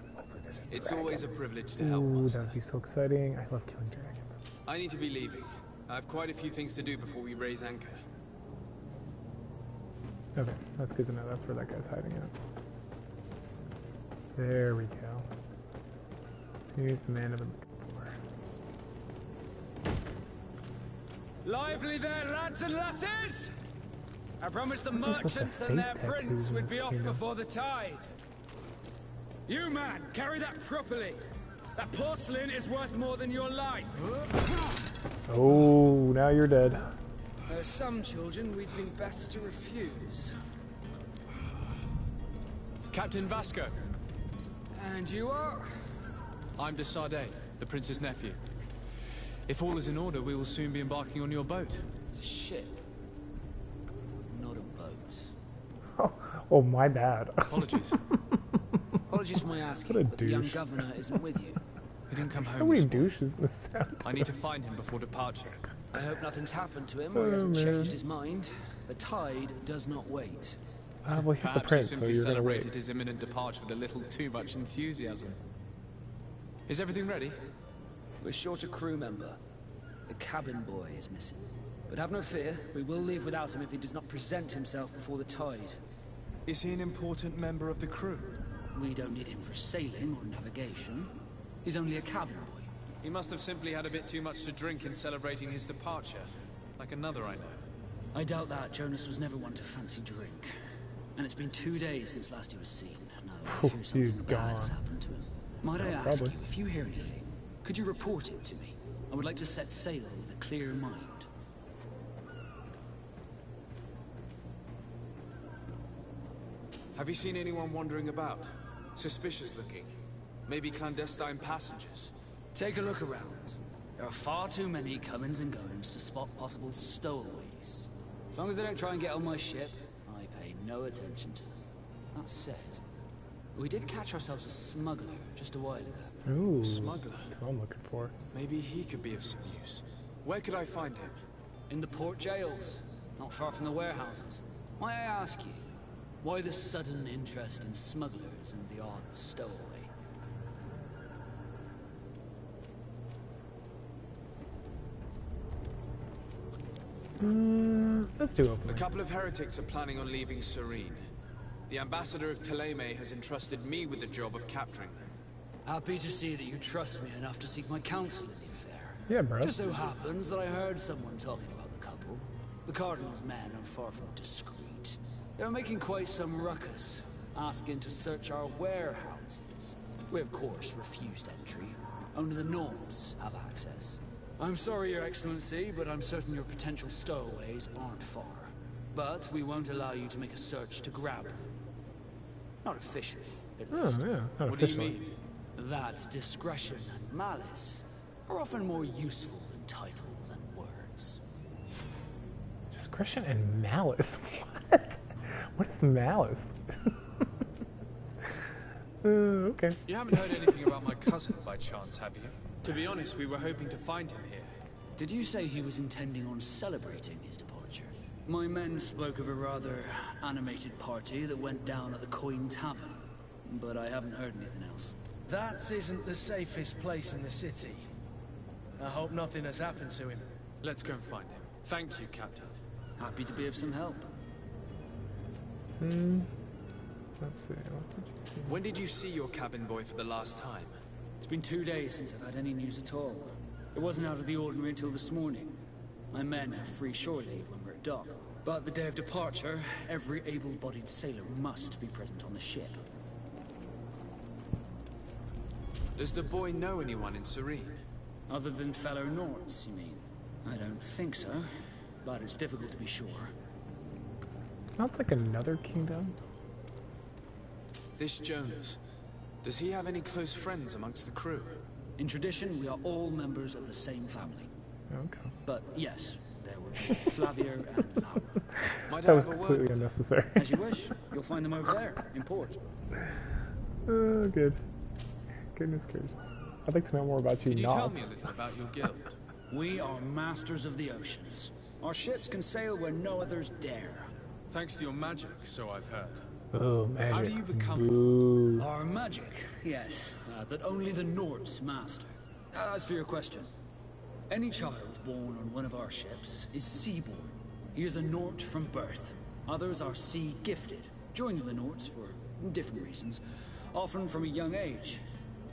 It's always a privilege to help, Ooh, Master. that would be so exciting. I love killing dragons. I need to be leaving. I have quite a few things to do before we raise anchor. Okay, that's good to know. That's where that guy's hiding at. There we go. Here's the man of the door. Lively there, lads and lasses! I promised the What is with the merchants and their face tattoos prince in we'd this be off kingdom? before the tide. You, man, carry that properly. That porcelain is worth more than your life. Oh, now you're dead. There are some children we'd been best to refuse. Captain Vasco. And you are? I'm de Sardet, the prince's nephew. If all is in order, we will soon be embarking on your boat. It's a ship, not a boat. Oh, my bad. Apologies. Apologies for my asking, What a but the young douche. governor isn't with you. He didn't come How home many this morning. douches this sound? I need to find him before departure. I hope nothing's happened to him or he Oh, hasn't man. changed his mind. The tide does not wait. Well, he's the Perhaps he prince, so simply you're gonna celebrated wait. his imminent departure with a little too much enthusiasm. Is everything ready? We're short a crew member. The cabin boy is missing. But have no fear, we will leave without him if he does not present himself before the tide. Is he an important member of the crew? We don't need him for sailing or navigation. He's only a cabin boy. He must have simply had a bit too much to drink in celebrating his departure. Like another I know. I doubt that. Jonas was never one to fancy drink. And it's been 2 days since last he was seen. No, I Oh, fear something he's bad has gone. happened to him. Might I Yeah, ask probably. you, if you hear anything, could you report it to me? I would like to set sail with a clear mind. Have you seen anyone wandering about? Suspicious looking. Maybe clandestine passengers. Take a look around. There are far too many comings and goings to spot possible stowaways. As long as they don't try and get on my ship, I pay no attention to them. That said, We did catch ourselves a smuggler just a while ago. Ooh, A smuggler. that's what I'm looking for. Maybe he could be of some use. Where could I find him? In the port jails, not far from the warehouses. May I ask you, why the sudden interest in smugglers and the odd stowaway? Let's do open. A couple of heretics are planning on leaving Serene. The ambassador of Teleme has entrusted me with the job of capturing them. Happy to see that you trust me enough to seek my counsel in the affair. Yeah, bro. Just so happens that I heard someone talking about the couple. The Cardinal's men are far from discreet. They're making quite some ruckus, asking to search our warehouses. We, of course, refused entry. Only the Nords have access. I'm sorry, Your Excellency, but I'm certain your potential stowaways aren't far. But we won't allow you to make a search to grab them. Not officially, at least. Oh, yeah. Not What do you officially. mean? That discretion and malice are often more useful than titles and words. Discretion and malice? What? What is malice? Okay. You haven't heard anything about my cousin by chance, have you? To be honest, we were hoping to find him here. Did you say he was intending on celebrating his departure? My men spoke of a rather animated party that went down at the Coin Tavern, but I haven't heard anything else. That isn't the safest place in the city. I hope nothing has happened to him. Let's go and find him. Thank you, Captain. Happy to be of some help. Let's see. What did you see? When did you see your cabin boy for the last time? It's been 2 days since I've had any news at all. It wasn't out of the ordinary until this morning. My men have free shore leave when we're at dock. But the day of departure, every able-bodied sailor must be present on the ship. Does the boy know anyone in Serene? Other than fellow Nords, you mean? I don't think so, but it's difficult to be sure. Sounds like another kingdom. This Jonas, does he have any close friends amongst the crew? In tradition, we are all members of the same family. Okay. But yes, there would be Flavier and Laura. Might That I was have a completely word? unnecessary. As you wish, you'll find them over there, in port. Oh, good. Goodness gracious. I'd like to know more about you, Could you tell Knob. me a little about your guild? We are masters of the oceans. Our ships can sail where no others dare. Thanks to your magic, so I've heard. Oh, magic. How do you become Boo. Our magic, yes, that only the Nords master. As for your question, any child born on one of our ships is seaborn. He is a Nord from birth. Others are sea-gifted, joining the Nords for different reasons, often from a young age.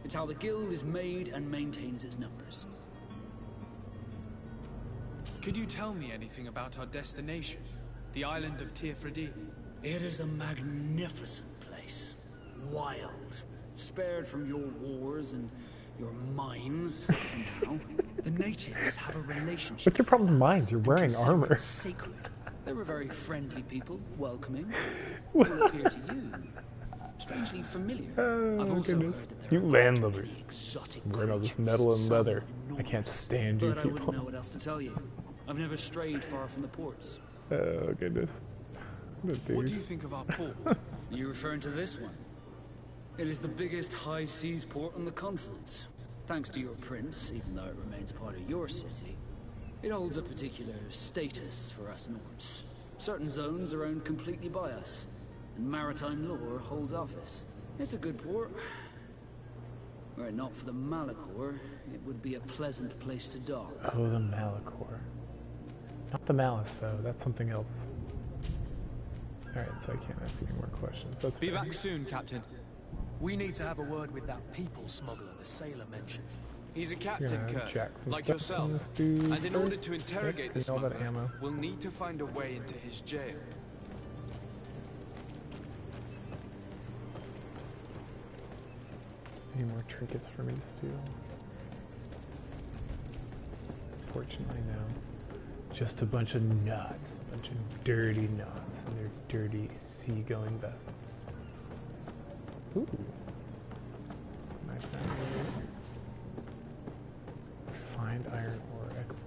It's how the guild is made and maintains its numbers. Could you tell me anything about our destination? The island of Tirfredi? It is a magnificent place. Wild. Spared from your wars and your mines for now. The natives have a relationship. What's your problem with mines? You're and wearing consider armor. it sacred. They were very friendly people, welcoming. Will appear to you strangely familiar. Oh, I've also goodness. heard that there You are landlubbers. many exotic Wearing all this creatures, metal and some leather. I can't enormous. stand you But I wouldn't people. know what else to tell you. I've never strayed far from the ports. Oh, goodness. What a What do dude. you think of our port? You're referring to this one? It is the biggest high seas port on the continent. Thanks to your prince, even though it remains part of your city, it holds a particular status for us Nords. Certain zones are owned completely by us, and maritime law holds office. It's a good port. Were it not for the Malachor, it would be a pleasant place to dock. Oh, the Malachor. Not the Malice, though. That's something else. Alright, so I can't ask any more questions. That's Be fair. back soon, Captain. We need to have a word with that people smuggler the sailor mentioned. He's a captain, Yeah, Kurt, jack some like stuff yourself. from this dude And in order first. to interrogate Okay, the all that smuggler, ammo. we'll need to find a way into his jail. Any more trinkets for me to steal? Fortunately, no. Just a bunch of nuts. A bunch of dirty nuts and their dirty seagoing vessels. Ooh. Nice iron. Find iron ore. Excellent.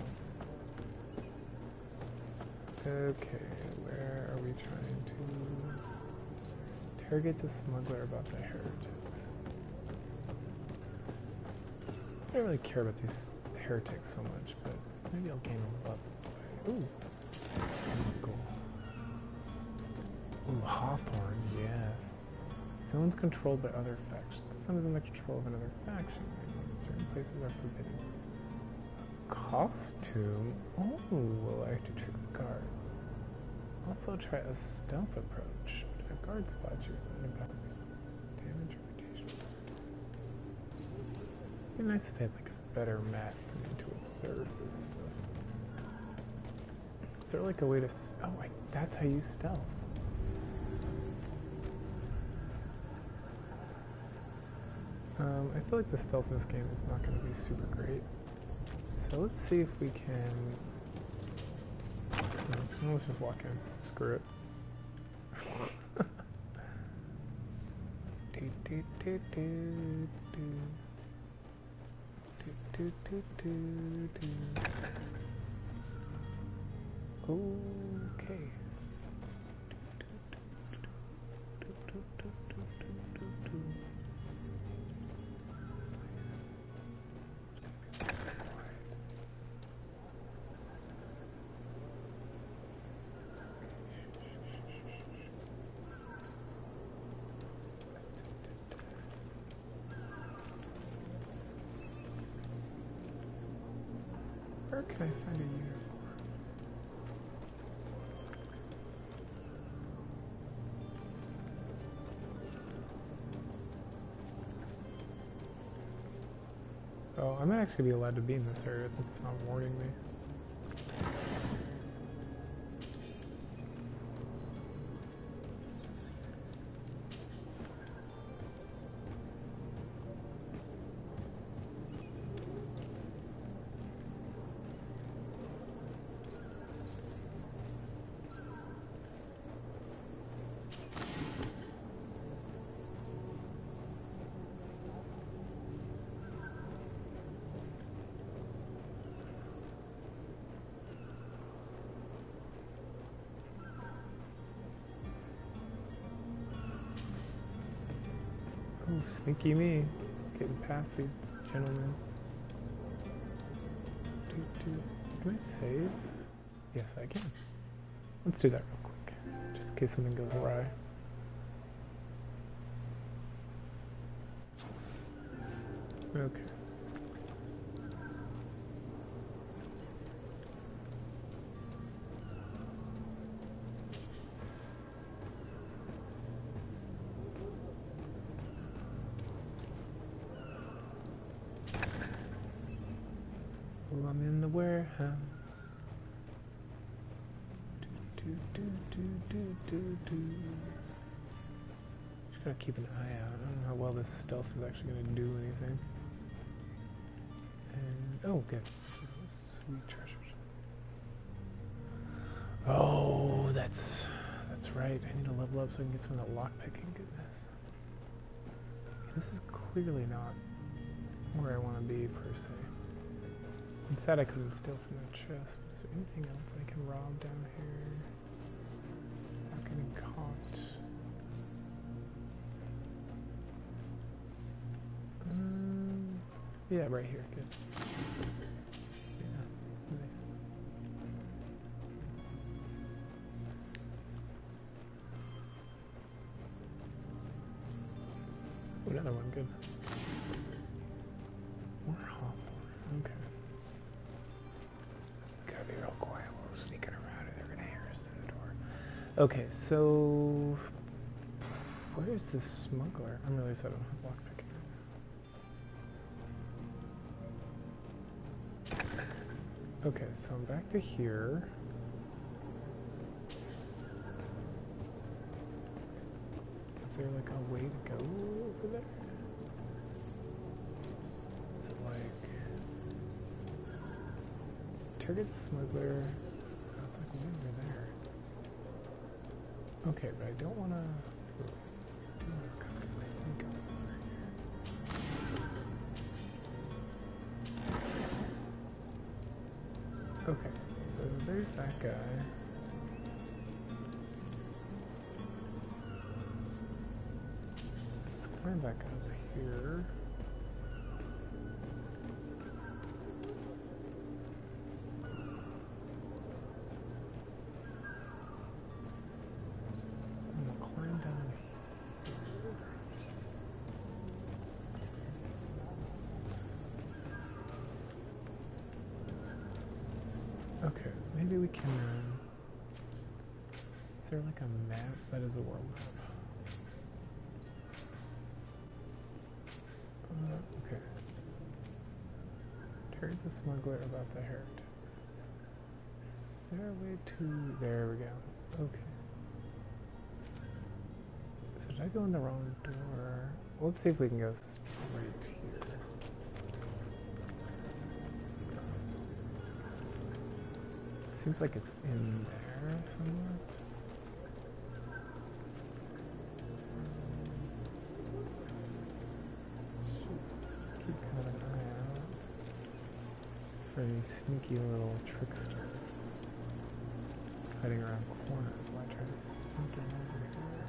Okay, where are we trying to Interrogate the smuggler about the heretics. I don't really care about these heretics so much, but maybe I'll gain a love. Ooh. Cool. Ooh, Hawthorne, yeah. Someone's controlled by other factions. Someone's in the control of another faction. Certain places are forbidden. Costume? Oh, allow you to trick the guards. Also try a stealth approach. A guard spots you as an powers. Damage reputation. It'd be nice if they had like a better map for me to observe this stuff. Is there like a way to... Oh, that's how you stealth. I feel like the stealth in this game is not going to be super great. So let's see if we can... let's just walk in. Screw it. Okay. Where can I find a uniform? Oh, I might actually be allowed to be in this area. That's not warning me. Oh, sneaky me. Getting past these gentlemen. Can I save? Yes, I can. Let's do that real quick. Just in case something goes awry. Okay. Well, I'm in the warehouse. Just gotta keep an eye out. I don't know how well this stealth is actually gonna do anything. And oh, good. Sweet treasure. Oh, that's right. I need to level up so I can get some of that lockpicking goodness. This is clearly not where I want to be per se. I'm sad I couldn't steal from that chest. Is there anything else I can rob down here? Not getting caught. Yeah, right here. Good. Yeah, nice. Oh, another one. Good. More Hawthorne. Okay. Gotta be real quiet while we're sneaking around, or they're gonna hear us through the door. Okay, so where is this smuggler? I'm really sad I don't have lockpicking. Okay, so I'm back to here. Is there like a way to go over there? Is it like target smuggler? Oh, it's like way over there. Okay, but I don't want to do a kind of sneak up over here. Okay, so there's that guy. climb back up here. And we'll climb down here. Okay, maybe we can. Is there like a map? That is a world map. Okay. Terry the smuggler about the heretic. Is there a way to... There we go. Okay. So did I go in the wrong door? Well, let's see if we can go straight here. Seems like it's in there somewhere. Keep kind of an eye out for these sneaky little tricksters hiding around corners while I try to sneak in over here.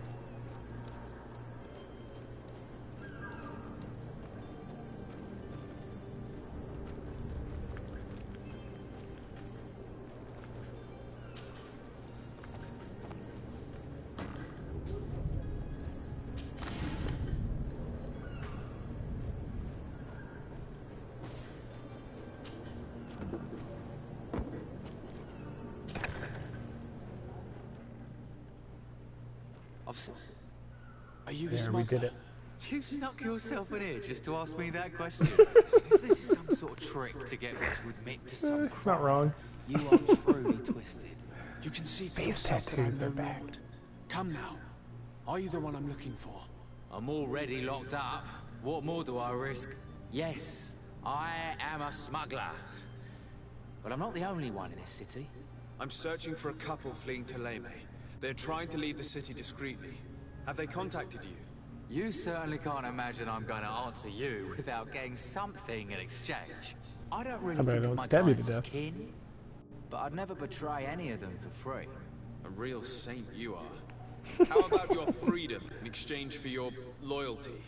Are you the There, smuggler? we did it. You snuck yourself in here just to ask me that question. If this is some sort of trick to get me to admit to some It's not crime, wrong. you are truly twisted. You can see for Face yourself that I'm tattoos no are back. lord. Come now. Are you the one I'm looking for? I'm already locked up. What more do I risk? Yes, I am a smuggler. But I'm not the only one in this city. I'm searching for a couple fleeing to Leme. They're trying to leave the city discreetly. Have they contacted you? You certainly can't imagine I'm going to answer you without getting something in exchange. I don't really I bet I think of don't my stab you to clients as death. kin, but I'd never betray any of them for free. A real saint you are. How about your freedom in exchange for your loyalty?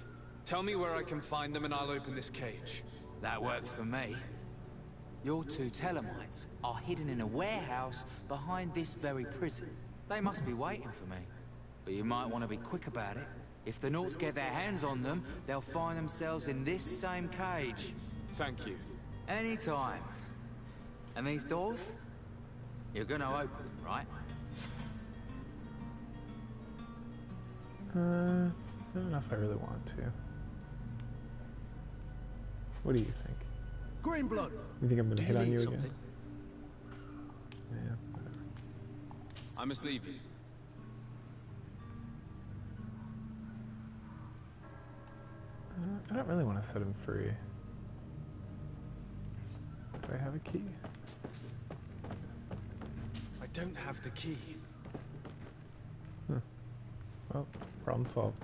Tell me where I can find them and I'll open this cage. That works for me. Your two Telemites are hidden in a warehouse behind this very prison. They must be waiting for me. But you might want to be quick about it. If the Nauts get their hands on them, they'll find themselves in this same cage. Thank you. Anytime. And these doors? You're gonna open them, right? I don't know if I really want to. What do you think? Greenblood. You think I'm gonna hit on you something? again? Yeah, whatever. I must leave you. I don't really want to set him free. Do I have a key? I don't have the key. Well, problem solved.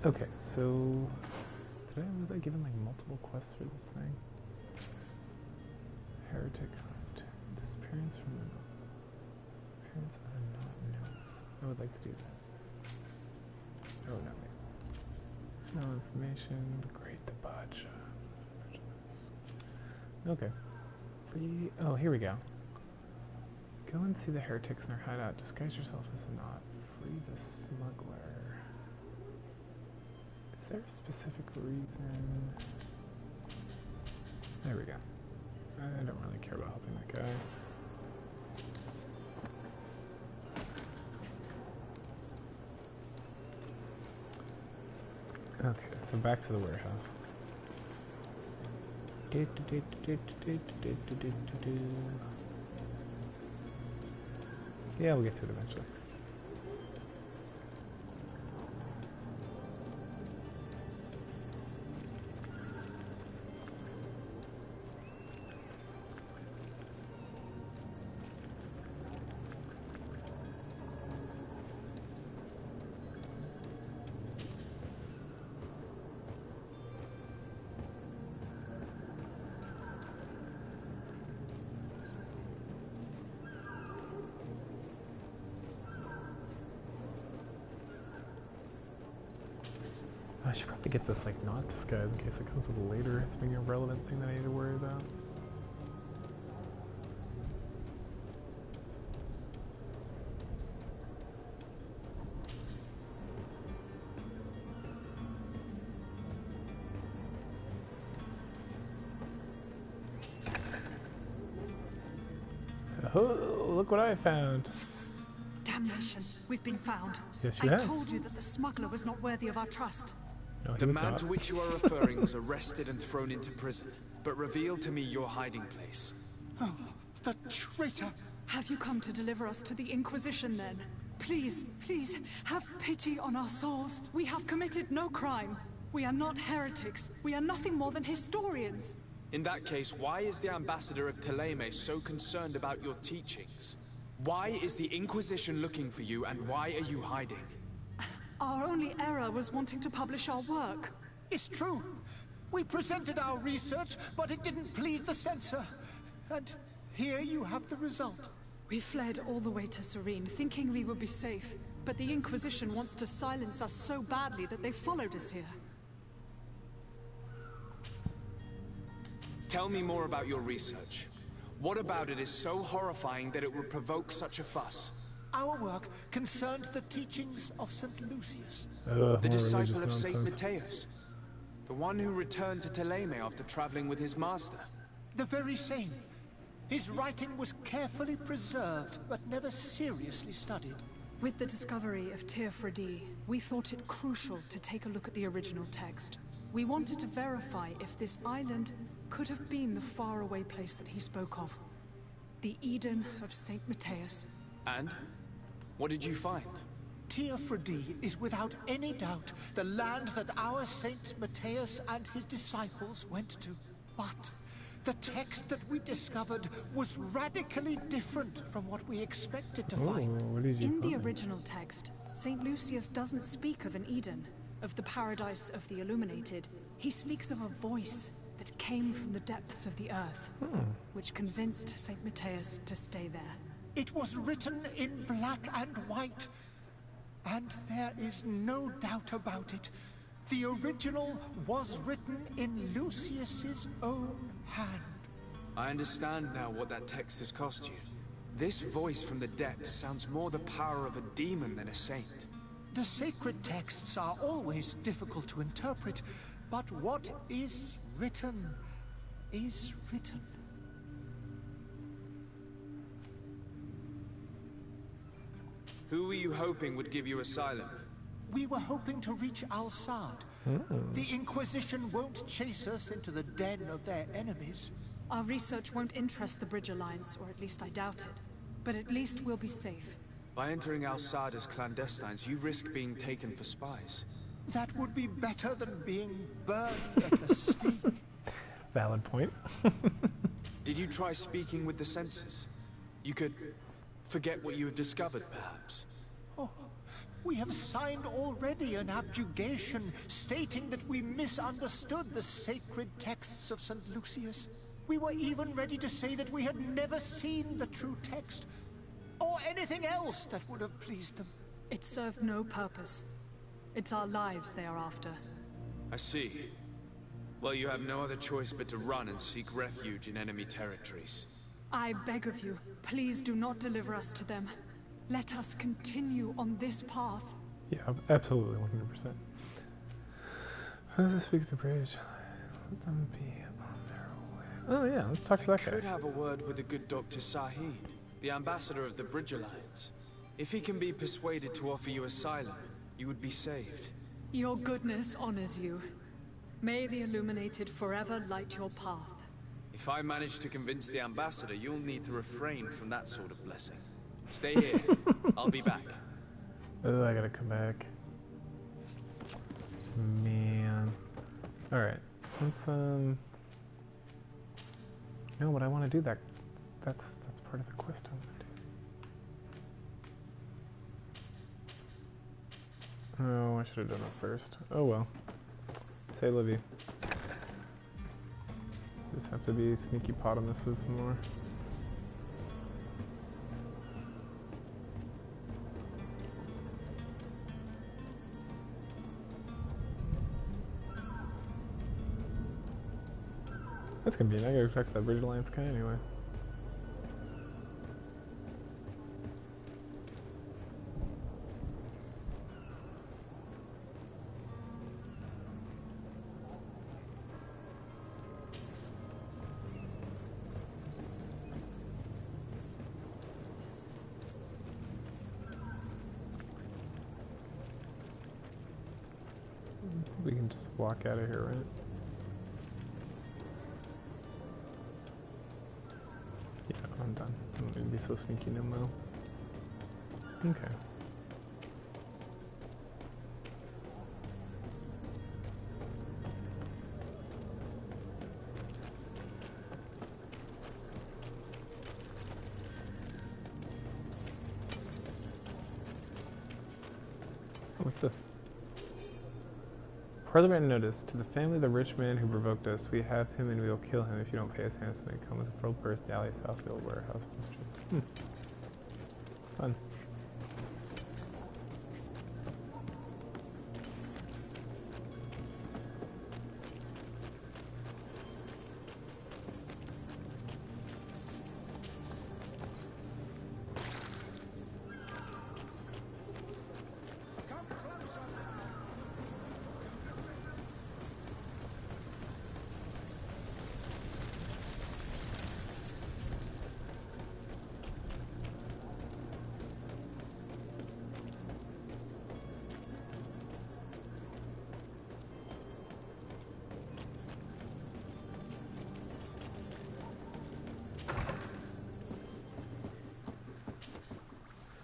Okay, so was I given like multiple quests for this thing? Heretic hunt. Disappearance from the north. Appearance are not known. I would like to do that. Oh no, wait. No information. Great debauch. Okay. Free. Oh, here we go. Go and see the heretics in their hideout. Disguise yourself as a knot. Free the smuggler. Is there a specific reason? There we go. I don't really care about helping that guy. Okay, so back to the warehouse. Yeah, we'll get to it eventually. I should probably get this, like, not disguise in case it comes with a later something irrelevant thing that I need to worry about. Oh, look what I found. Damnation, we've been found. Yes, you have. I told you that the smuggler was not worthy of our trust. No, The man to which you are referring was arrested and thrown into prison, but revealed to me your hiding place. Oh, the traitor! Have you come to deliver us to the Inquisition then? Please, please, have pity on our souls. We have committed no crime. We are not heretics. We are nothing more than historians. In that case, why is the ambassador of Teleme so concerned about your teachings? Why is the Inquisition looking for you, and why are you hiding? Our only error was wanting to publish our work. It's true. We presented our research, but it didn't please the censor. And here you have the result. We fled all the way to Serene, thinking we would be safe. But the Inquisition wants to silence us so badly that they followed us here. Tell me more about your research. What about it is so horrifying that it would provoke such a fuss? Our work concerned the teachings of St. Lucius. The disciple of St. Mateus. The one who returned to Teleme after traveling with his master. The very same. His writing was carefully preserved, but never seriously studied. With the discovery of Teofredi, we thought it crucial to take a look at the original text. We wanted to verify if this island could have been the faraway place that he spoke of. The Eden of St. Mateus. And? What did you find? Teofredi is without any doubt the land that our Saint Mateus and his disciples went to. But the text that we discovered was radically different from what we expected to find. In the original text, St. Lucius doesn't speak of an Eden, of the paradise of the illuminated. He speaks of a voice that came from the depths of the earth, which convinced St. Mateus to stay there. It was written in black and white, and there is no doubt about it. The original was written in Lucius's own hand. I understand now what that text has cost you. This voice from the depths sounds more the power of a demon than a saint. The sacred texts are always difficult to interpret, but what is written is written. Who were you hoping would give you asylum? We were hoping to reach Al-Sad. The Inquisition won't chase us into the den of their enemies. Our research won't interest the Bridge Alliance, or at least I doubt it. But at least we'll be safe. By entering Al-Sad as clandestines, you risk being taken for spies. That would be better than being burned at the stake. Valid point. Did you try speaking with the censors? You could forget what you had discovered, perhaps. Oh, we have signed already an abjugation stating that we misunderstood the sacred texts of St. Lucius. We were even ready to say that we had never seen the true text, or anything else that would have pleased them. It served no purpose. It's our lives they are after. I see. Well, you have no other choice but to run and seek refuge in enemy territories. I beg of you, please do not deliver us to them. Let us continue on this path. Yeah, absolutely, 100%. How does this speak the bridge? Let them be on their way. Oh yeah, let's talk to that guy. I could have a word with the good Dr. Sahid, the ambassador of the Bridge Alliance. If he can be persuaded to offer you asylum, you would be saved. Your goodness honors you. May the Illuminated forever light your path. If I manage to convince the ambassador, you'll need to refrain from that sort of blessing. Stay here. I'll be back. Oh, I gotta come back. Man. Alright. Let's, no, but I want to do that. That's part of the quest I want to do. Oh, I should have done it first. Oh well. Say Livy. Just have to be sneaky potamuses some more. That's convenient. I gotta check that Bridge Alliance guy anyway. We can just walk out of here, right? Yeah, I'm done. I don't need to be so sneaky no more. Okay. What's this? Further written notice to the family of the rich man who provoked us. We have him and we will kill him if you don't pay us handsomely. Come with a full purse, alley, Southfield warehouse district. Fun.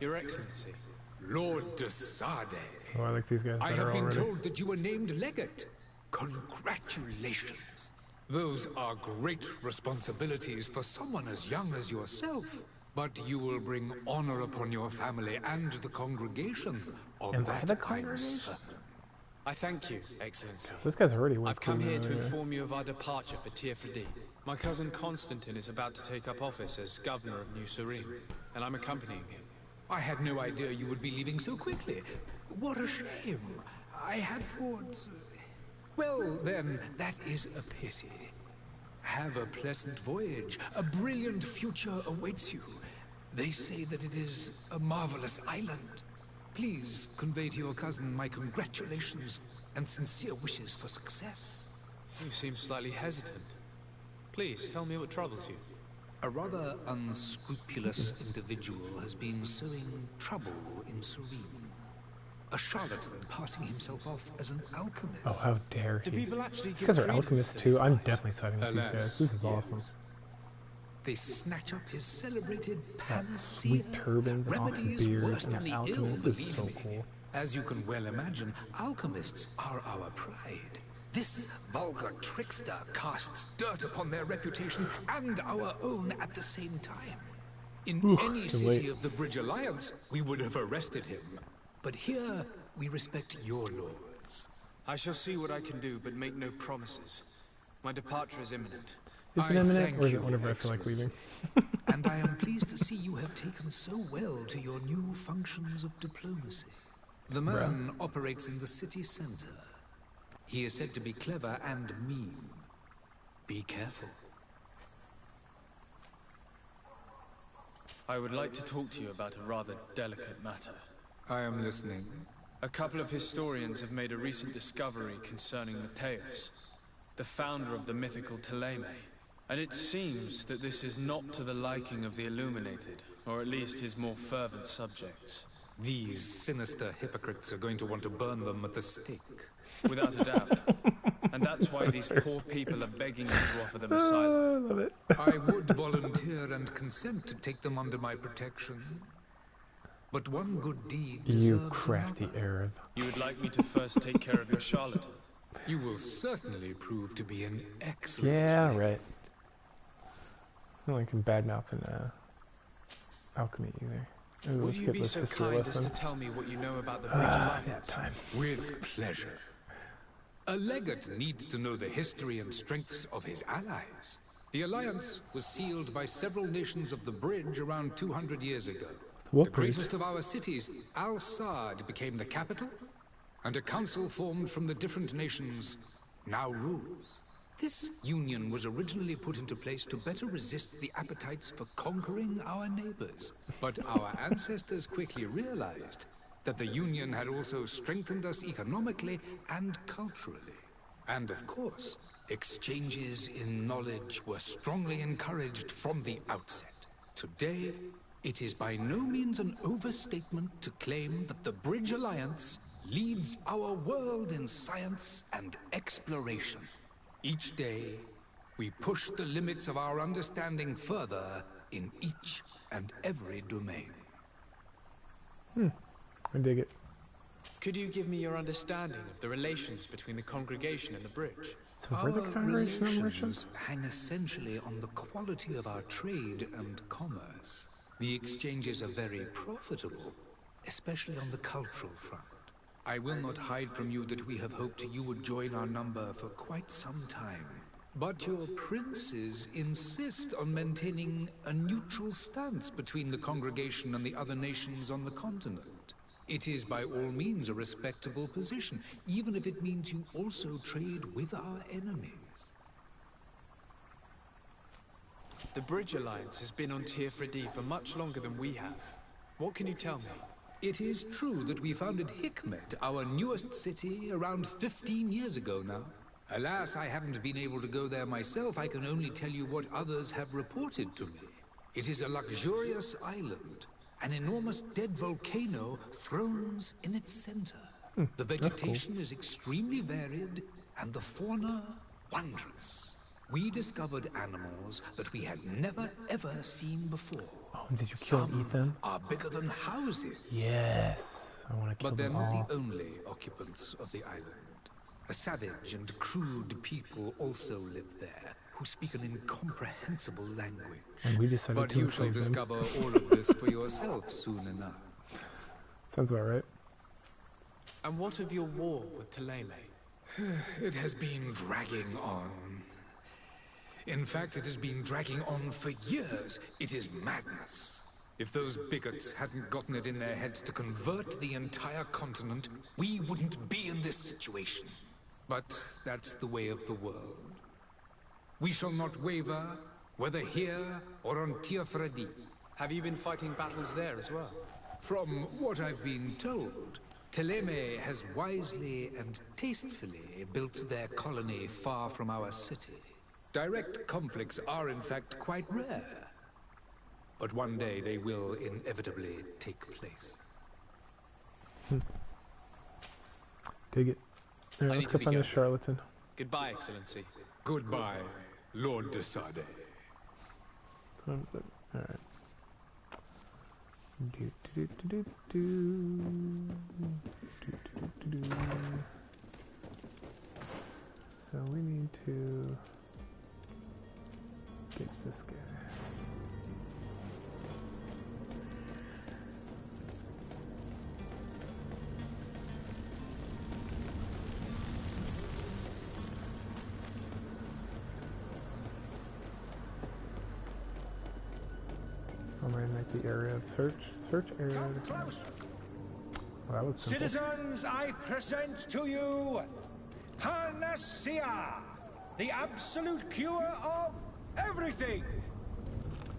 Your Excellency. Lord de Sade. Oh, I like these guys I better have been already. told that you were named legate. Congratulations. Those are great responsibilities for someone as young as yourself. But you will bring honor upon your family and the congregation of And that the I'm congregation? certain. I thank you, Excellency. This guy's already worth I've come here to anyway. inform you of our departure for Tearfredi. My cousin Constantine is about to take up office as governor of New Serene, and I'm accompanying him. I had no idea you would be leaving so quickly. What a shame. I had thought... Well, then, that is a pity. Have a pleasant voyage. A brilliant future awaits you. They say that it is a marvelous island. Please convey to your cousin my congratulations and sincere wishes for success. You seem slightly hesitant. Please, tell me what troubles you. A rather unscrupulous individual has been sowing trouble in Serene. A charlatan passing himself off as an alchemist. Oh, how dare he. Do people actually These give guys are credence alchemists to too. these I'm lies? definitely siding with these guys. This is awesome. They snatch up his celebrated panacea. Sweet turbans and awesome Remedies beards worse and than that the alchemist. ill, This is believe so me. cool. As you can well imagine, alchemists are our pride. This vulgar trickster casts dirt upon their reputation and our own at the same time. In any too city late. of the Bridge Alliance, we would have arrested him. But here, we respect your laws. I shall see what I can do, but make no promises. My departure is imminent. Is it imminent, or is it whenever I feel like leaving? And I am pleased to see you have taken so well to your new functions of diplomacy. The man operates in the city center. He is said to be clever and mean. Be careful. I would like to talk to you about a rather delicate matter. I am listening. A couple of historians have made a recent discovery concerning Mateus, the founder of the mythical Teleme. And it seems that this is not to the liking of the Illuminated, or at least his more fervent subjects. These sinister hypocrites are going to want to burn them at the stake. Without a doubt. And that's why these poor people are begging me to offer them asylum. I love it. I would volunteer and consent to take them under my protection. But one good deed deserves You crafty another. Arab. You would like me to first take care of your charlatan? You will certainly prove to be an excellent Yeah, legate. right. I don't like badmouth in alchemy either. Ooh, Would let's you get be this so history kind as lesson. to tell me what you know about the Bridge Yeah, Alliance? time. With pleasure. A legate needs to know the history and strengths of his allies. The alliance was sealed by several nations of the Bridge around 200 years ago. What The bridge? greatest of our cities, Al-Sad, became the capital, and a council formed from the different nations now rules. This union was originally put into place to better resist the appetites for conquering our neighbors. But our ancestors quickly realized that the union had also strengthened us economically and culturally. And of course, exchanges in knowledge were strongly encouraged from the outset. Today, it is by no means an overstatement to claim that the Bridge Alliance leads our world in science and exploration. Each day, we push the limits of our understanding further in each and every domain. I dig it. Could you give me your understanding of the relations between the congregation and the bridge? So we're the Our congregation of relations merchants? hang essentially on the quality of our trade and commerce. The exchanges are very profitable, especially on the cultural front. I will not hide from you that we have hoped you would join our number for quite some time. But your princes insist on maintaining a neutral stance between the congregation and the other nations on the continent. It is by all means a respectable position, even if it means you also trade with our enemies. The Bridge Alliance has been on Teofredi for much longer than we have. What can you tell me? It is true that we founded Hikmet, our newest city, around 15 years ago now. Alas, I haven't been able to go there myself. I can only tell you what others have reported to me. It is a luxurious island. An enormous dead volcano thrones in its center. The vegetation is extremely varied, and the fauna wondrous. We discovered animals that we had never ever seen before. Oh, did you kill Some Ethan? are bigger than houses. Yes. I want to kill But they're them not all. the only occupants of the island. A savage and crude people also live there, who speak an incomprehensible language. And we decided But to you shall enslave them. discover all of this for yourself soon enough. Sounds about right. And what of your war with Thélème? It has been dragging on. In fact, it has been dragging on for years. It is madness. If those bigots hadn't gotten it in their heads to convert the entire continent, we wouldn't be in this situation. But that's the way of the world. We shall not waver, whether here or on Teofredi. Have you been fighting battles there as well? From what I've been told, Thélème has wisely and tastefully built their colony far from our city. Direct conflicts are in fact quite rare. But one day they will inevitably take place. Dig it. I Alright, need let's to go be find this going. charlatan. Goodbye, Excellency. Goodbye, Lord de Sade. What is it? Alright. Do, do, do, do, do. Do, do, do, do. So we need to get this guy. I'm going to make the area of search area. Come closer. Well, that was simple. Citizens, I present to you Panacea, the absolute cure of everything.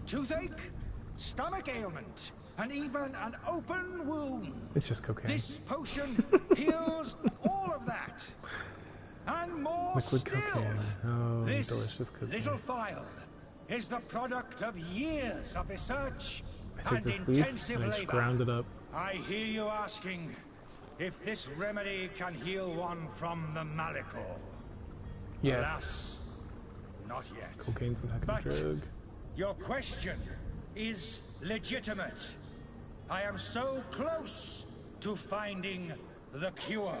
Toothache, stomach ailment, and even an open wound. It's just cocaine. This potion heals all of that. And more Liquid still. cocaine. Oh, This delicious cocaine. little vial is the product of years of research I and take this leaf intensive and I just labor. ground it up. I hear you asking if this remedy can heal one from the Malachor. Yes. Alas, not yet. Cocaine's an heck of a But drug. your question is legitimate. I am so close to finding the cure.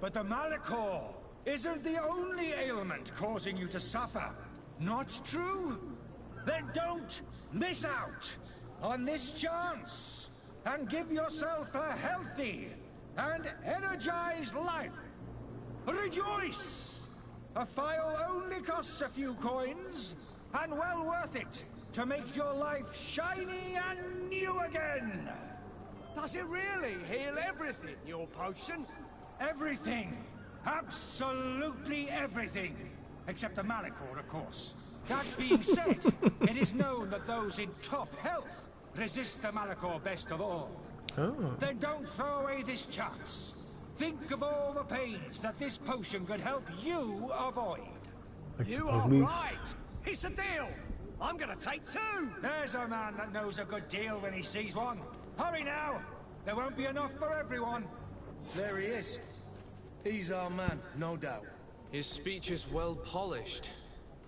But the Malachor isn't the only ailment causing you to suffer. Not true? Then don't miss out on this chance and give yourself a healthy and energized life. Rejoice! A file only costs a few coins, and well worth it to make your life shiny and new again. Does it really heal everything, your potion? Everything. Absolutely everything. Except the Malachor, of course. That being said, it is known that those in top health resist the Malachor best of all. Oh. Then don't throw away this chance. Think of all the pains that this potion could help you avoid. Like you are right! It's a deal! I'm gonna take 2! There's a man that knows a good deal when he sees one. Hurry now! There won't be enough for everyone. There he is. He's our man, no doubt. His speech is well polished.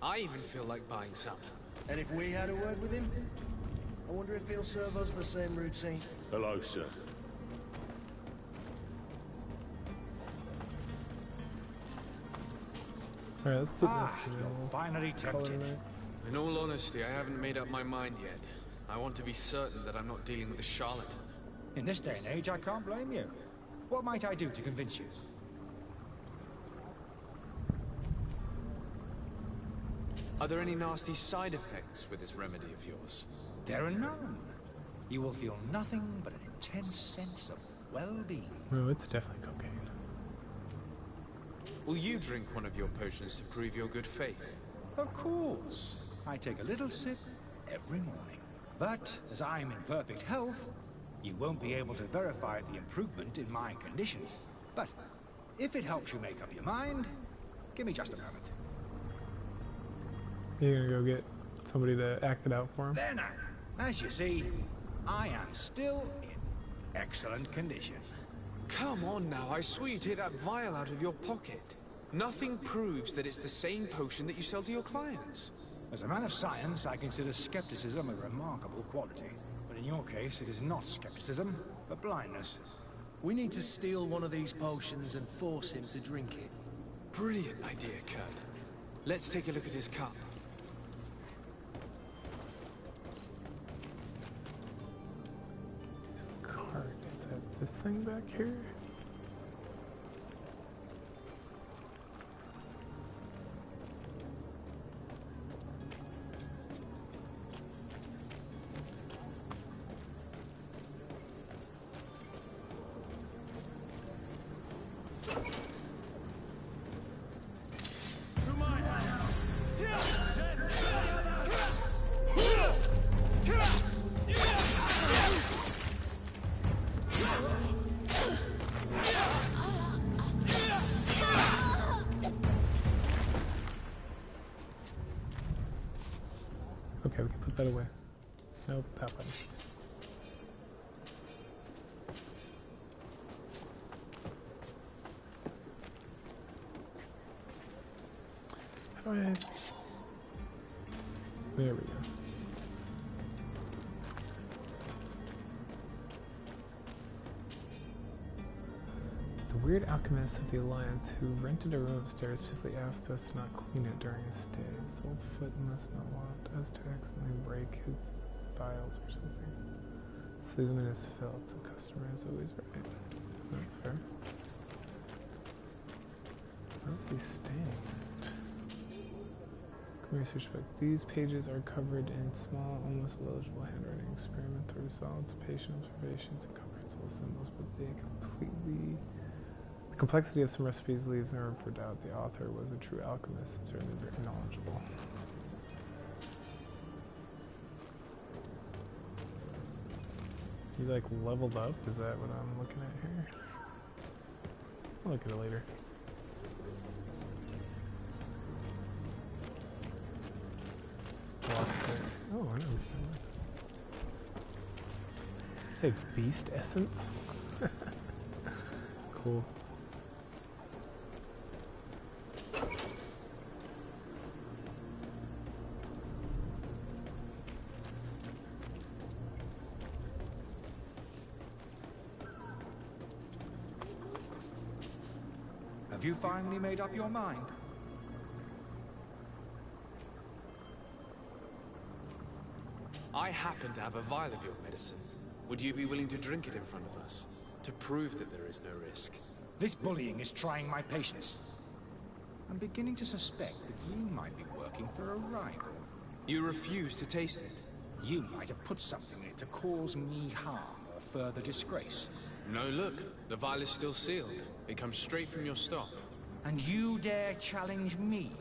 I even feel like buying some. And if we had a word with him, I wonder if he'll serve us the same routine. Hello, sir. Alright, let's do you're finally tempted. In all honesty, I haven't made up my mind yet. I want to be certain that I'm not dealing with a charlatan. In this day and age, I can't blame you. What might I do to convince you? Are there any nasty side effects with this remedy of yours? There are none. You will feel nothing but an intense sense of well-being. Oh, it's definitely cocaine. Will you drink one of your potions to prove your good faith? Of course. I take a little sip every morning. But as I'm in perfect health, you won't be able to verify the improvement in my condition. But if it helps you make up your mind, give me just a moment. You're gonna go get somebody to act it out for him? There now. As you see, I am still in excellent condition. Come on now, I swear you take that vial out of your pocket. Nothing proves that it's the same potion that you sell to your clients. As a man of science, I consider skepticism a remarkable quality. But in your case, it is not skepticism, but blindness. We need to steal one of these potions and force him to drink it. Brilliant idea, Kurt. Let's take a look at his cup. Cart, is that this thing back here? Okay, we can put that away. Nope, that one. How do I... There we go. The weird alchemist of the Alliance who rented a room upstairs specifically asked us to not clean it during his stay. His old foot must not want us to accidentally break his vials or something. Leave them in his filth. The customer is always right. That's fair. Where is he staying at? Research book. These pages are covered in small, almost illegible handwriting. Experimental results, patient observations, and comprehensible symbols, but they completely... The complexity of some recipes leaves no room for doubt. The author was a true alchemist and certainly very knowledgeable. He like leveled up? Is that what I'm looking at here? I'll look at it later. Oh, I know. Say beast essence? Cool. Have you finally made up your mind? I happen to have a vial of your medicine. Would you be willing to drink it in front of us? To prove that there is no risk? This bullying is trying my patience. I'm beginning to suspect that you might be working for a rival. You refuse to taste it? You might have put something in it to cause me harm or further disgrace. No, look. The vial is still sealed. It comes straight from your stock. And you dare challenge me?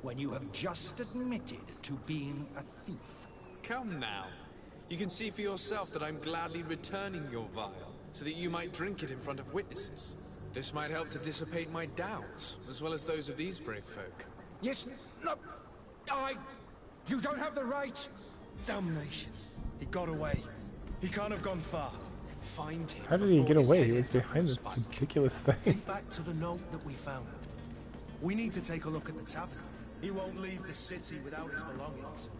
when you have just admitted to being a thief? Come now. You can see for yourself that I'm gladly returning your vial, so that you might drink it in front of witnesses. This might help to dissipate my doubts, as well as those of these brave folk. Yes, no, you don't have the right. Damnation. He got away. He can't have gone far. Find him. How did he get away? He was behind this ridiculous thing. Think back to the note that we found. We need to take a look at the tavern. He won't leave the city without his belongings.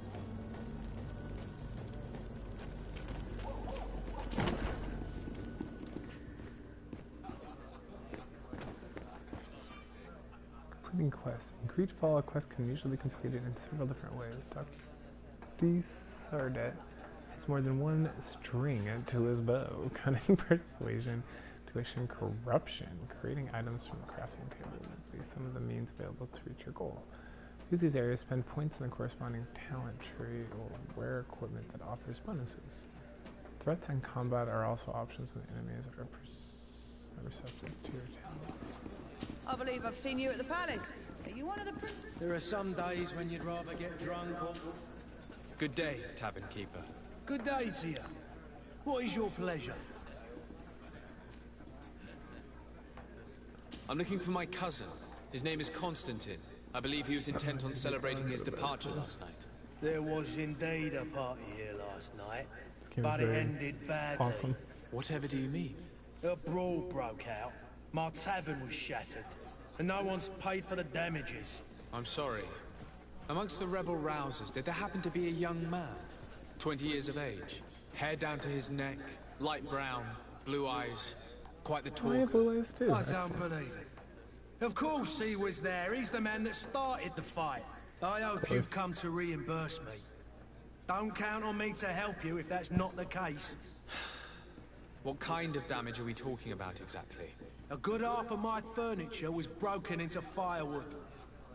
Completing quests. In Greedfall, a quest can usually be completed in several different ways. Dr. Sardet has more than one string to his bow. Cunning, persuasion, tuition, corruption. Creating items from the crafting table will be some of the means available to reach your goal. Use these areas, spend points in the corresponding talent tree, or wear equipment that offers bonuses. Threats and combat are also options when enemies are receptive to your talents. I believe I've seen you at the palace. Are you one of the There are some days when you'd rather get drunk or... Good day, tavern keeper. Good day to you. What is your pleasure? I'm looking for my cousin. His name is Constantine. I believe he was intent on celebrating his departure last night. There was indeed a party here last night, but it ended badly. Awesome. Whatever do you mean? A brawl broke out. My tavern was shattered, and no one's paid for the damages. I'm sorry. Amongst the rebel rousers, did there happen to be a young man? 20 years of age. Hair down to his neck, light brown, blue eyes. Quite the talker. Blue eyes too. I don't believe it. Of course he was there. He's the man that started the fight. I hope you've come to reimburse me. Don't count on me to help you if that's not the case. What kind of damage are we talking about exactly? A good half of my furniture was broken into firewood.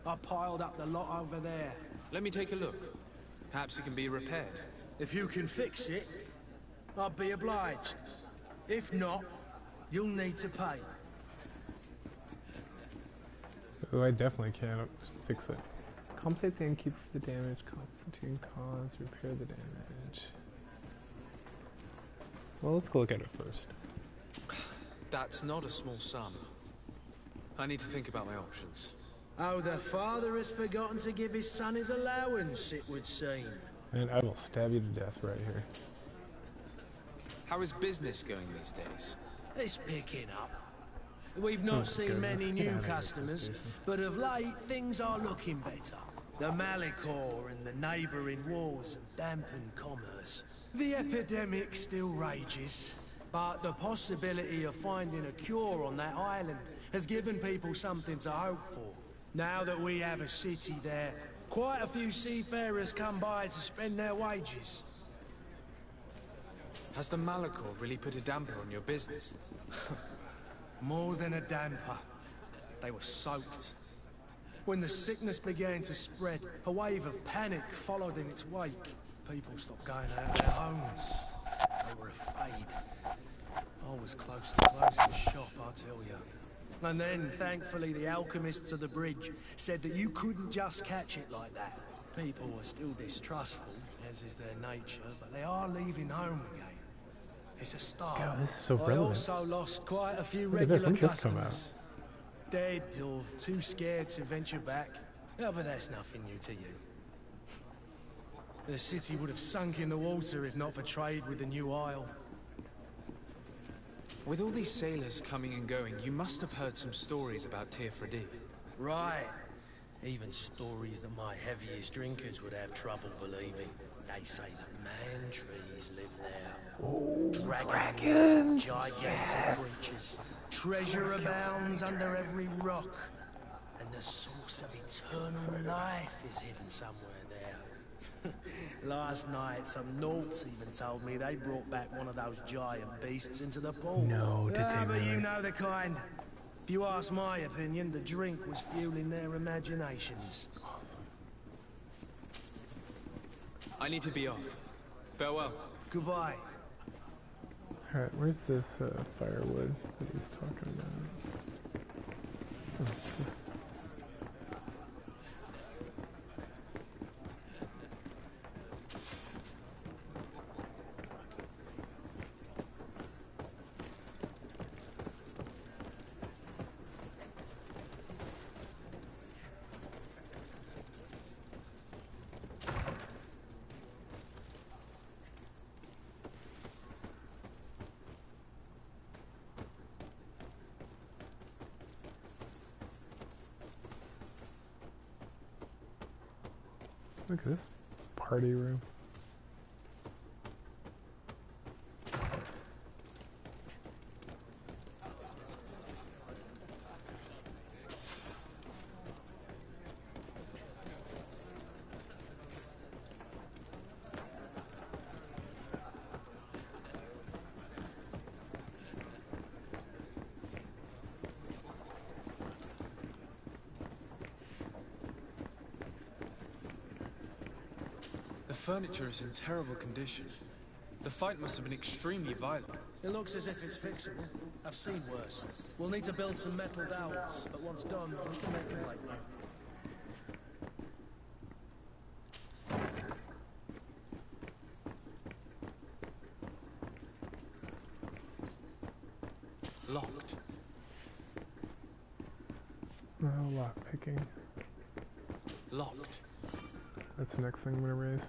I piled up the lot over there. Let me take a look. Perhaps it can be repaired. If you can fix it, I'll be obliged. If not, you'll need to pay. Oh, I definitely can't fix it. Compensate the innkeeper for the damage, constituting cause, repair the damage. Well, let's go look at it first. That's not a small sum. I need to think about my options. Oh, the father has forgotten to give his son his allowance, it would seem. And I will stab you to death right here. How is business going these days? It's picking up. We've not seen many new customers, but of late things are looking better. The Malicor and the neighbouring wars have dampened commerce. The epidemic still rages, but the possibility of finding a cure on that island has given people something to hope for. Now that we have a city there, quite a few seafarers come by to spend their wages. Has the Malicor really put a damper on your business? More than a damper. They were soaked. When the sickness began to spread, a wave of panic followed in its wake. People stopped going out of their homes. They were afraid. I was close to closing the shop, I tell you. And then, thankfully, the alchemists of the bridge said that you couldn't just catch it like that. People were still distrustful, as is their nature, but they are leaving home again. It's a start. God, this is so I relevant. also lost quite a few Where did that regular from just come out? customers. Dead or too scared to venture back. Yeah, but that's nothing new to you. The city would have sunk in the water if not for trade with the new isle. With all these sailors coming and going, you must have heard some stories about Teofredi. Right. Even stories that my heaviest drinkers would have trouble believing. They say that man trees live there. Dragons and gigantic creatures. Treasure abounds under every rock. And the source of eternal life is hidden somewhere there. Last night, some Nauts even told me they brought back one of those giant beasts into the pool. No, did they But really? you know the kind. If you ask my opinion, the drink was fueling their imaginations. I need to be off. Farewell. Goodbye. Alright, where's this firewood that he's talking about? Oh, Look at this party room. The furniture is in terrible condition. The fight must have been extremely violent. It looks as if it's fixable. I've seen worse. We'll need to build some metal dowels, but once done, we can make them like new. Locked. No, lock picking. Locked. That's the next thing I'm gonna raise.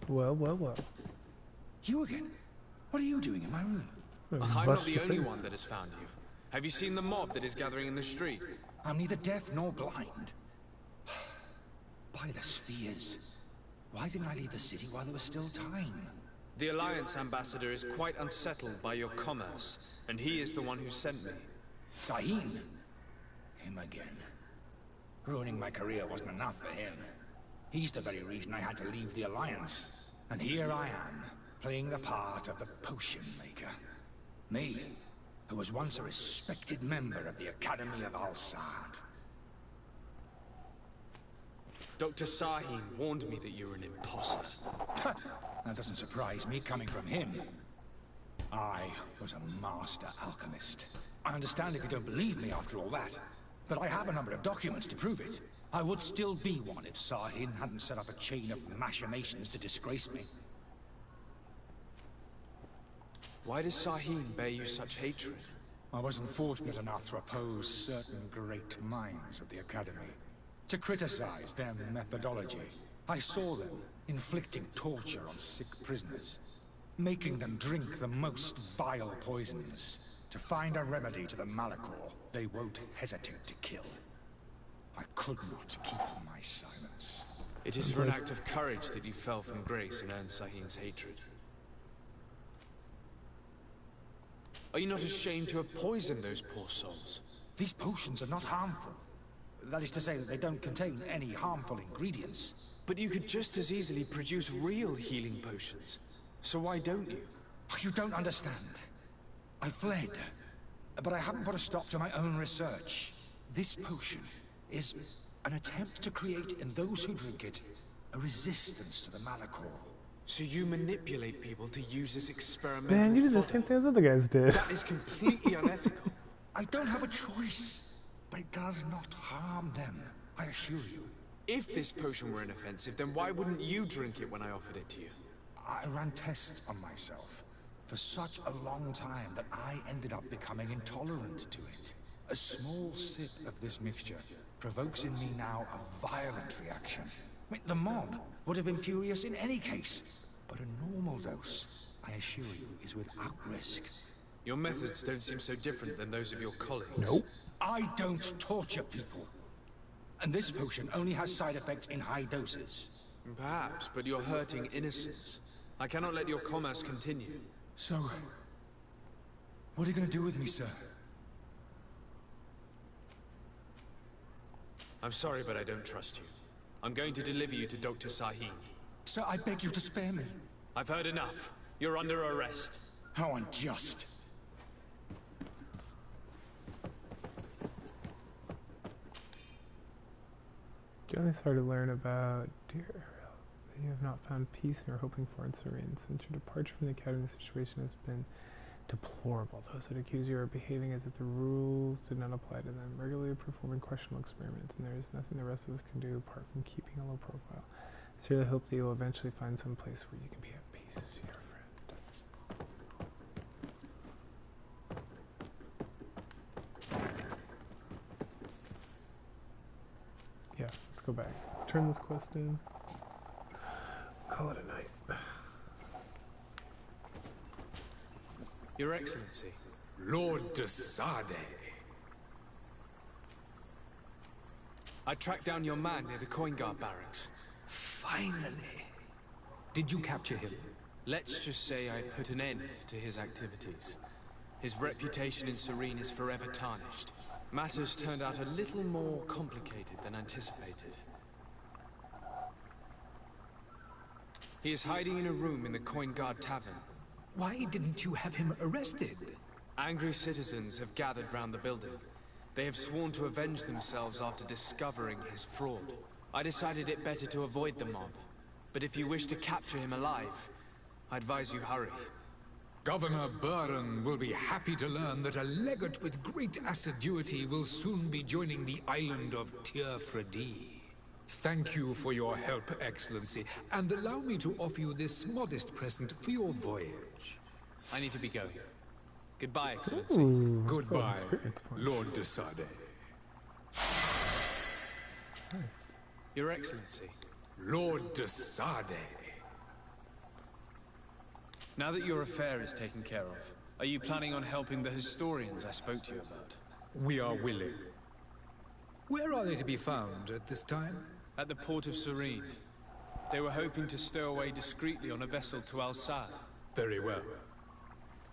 Well. You again? What are you doing in my room? I'm not the only one that has found you. Have you seen the mob that is gathering in the street? I'm neither deaf nor blind. By the spheres. Why didn't I leave the city while there was still time? The Alliance ambassador is quite unsettled by your commerce, and he is the one who sent me. Sahin? Him again. Ruining my career wasn't enough for him. He's the very reason I had to leave the Alliance. And here I am, playing the part of the potion maker. Me, who was once a respected member of the Academy of Al-Sad. Dr. Sahin warned me that you were an imposter. That doesn't surprise me coming from him. I was a master alchemist. I understand if you don't believe me after all that, but I have a number of documents to prove it. I would still be one if Sahin hadn't set up a chain of machinations to disgrace me. Why does Sahin bear you such hatred? I wasn't fortunate enough to oppose certain great minds of the Academy. To criticize their methodology. I saw them inflicting torture on sick prisoners. Making them drink the most vile poisons. To find a remedy to the Malachor they won't hesitate to kill. I could not keep my silence. It is for an act of courage that you fell from grace and earned Sahin's hatred. Are you not ashamed to have poisoned those poor souls? These potions are not harmful. That is to say that they don't contain any harmful ingredients. But you could just as easily produce real healing potions. So why don't you? You don't understand. I fled, but I haven't put a stop to my own research. This potion is an attempt to create in those who drink it a resistance to the Malachor. So you manipulate people to use this experimental Man, you did the same thing as other guys did. That is completely unethical. I don't have a choice, but it does not harm them, I assure you. If this potion were inoffensive, then why wouldn't you drink it when I offered it to you? I ran tests on myself for such a long time that I ended up becoming intolerant to it. A small sip of this mixture provokes in me now a violent reaction. I mean, the mob would have been furious in any case, but a normal dose, I assure you, is without risk. Your methods don't seem so different than those of your colleagues. Nope. I don't torture people. And this potion only has side effects in high doses. Perhaps, but you're hurting innocents. I cannot let your commerce continue. So, what are you going to do with me, sir? I'm sorry, but I don't trust you. I'm going to deliver you to Dr. Sahin. Sir, I beg you to spare me. I've heard enough. You're under arrest. How unjust. Johnny started to learn about dear. You have not found peace nor hoping for in Serene. Since your departure from the academy, the situation has been deplorable. Those that accuse you are behaving as if the rules did not apply to them, regularly performing questionable experiments, and there is nothing the rest of us can do apart from keeping a low profile. Sincerely hope that you'll eventually find some place where you can be at peace, your friend. Yeah, let's go back. Turn this quest in. Call it a night. Your Excellency. Lord de Sade. I tracked down your man near the Coin Guard barracks. Finally. Did you capture him? Let's just say I put an end to his activities. His reputation in Serene is forever tarnished. Matters turned out a little more complicated than anticipated. He is hiding in a room in the Coin Guard Tavern. Why didn't you have him arrested? Angry citizens have gathered round the building. They have sworn to avenge themselves after discovering his fraud. I decided it better to avoid the mob. But if you wish to capture him alive, I advise you hurry. Governor Buren will be happy to learn that a legate with great assiduity will soon be joining the island of Tearfredi. Thank you for your help, Excellency, and allow me to offer you this modest present for your voyage. I need to be going. Goodbye, Excellency. Ooh, goodbye, Lord de Sade. Your Excellency. Lord de Sade. Now that your affair is taken care of, are you planning on helping the historians I spoke to you about? We are willing. Where are they to be found at this time? At the port of Serene. They were hoping to stow away discreetly on a vessel to Al-Sad. Very well.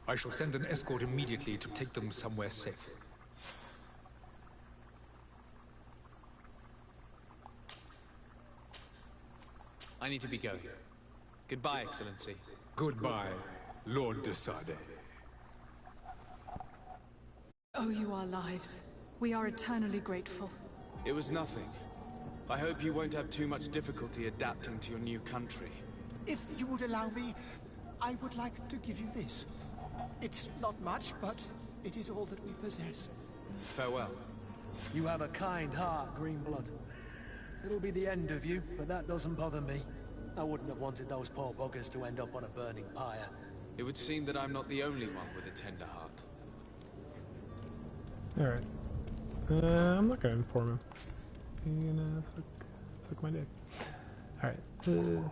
I shall send an escort immediately to take them somewhere safe. I need to be going. Goodbye, Excellency. Goodbye, Lord de Sade. Oh, you our lives. We are eternally grateful. It was nothing. I hope you won't have too much difficulty adapting to your new country. If you would allow me, I would like to give you this. It's not much, but it is all that we possess. Farewell. You have a kind heart, Greenblood. It'll be the end of you, but that doesn't bother me. I wouldn't have wanted those poor buggers to end up on a burning pyre. It would seem that I'm not the only one with a tender heart. Alright. I'm not gonna inform him. He's gonna suck my dick. Alright. Ooh.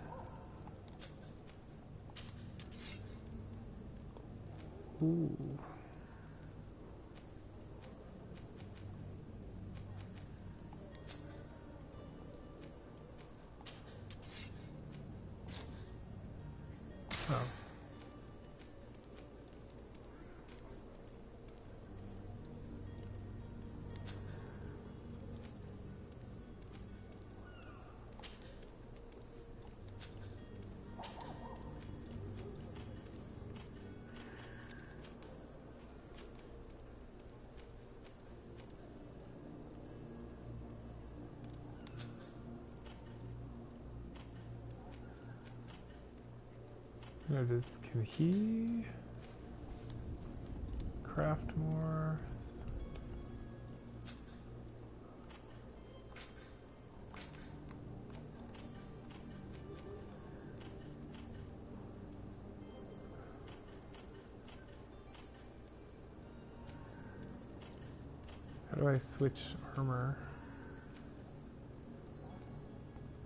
Oh. Can he craft more? How do I switch armor?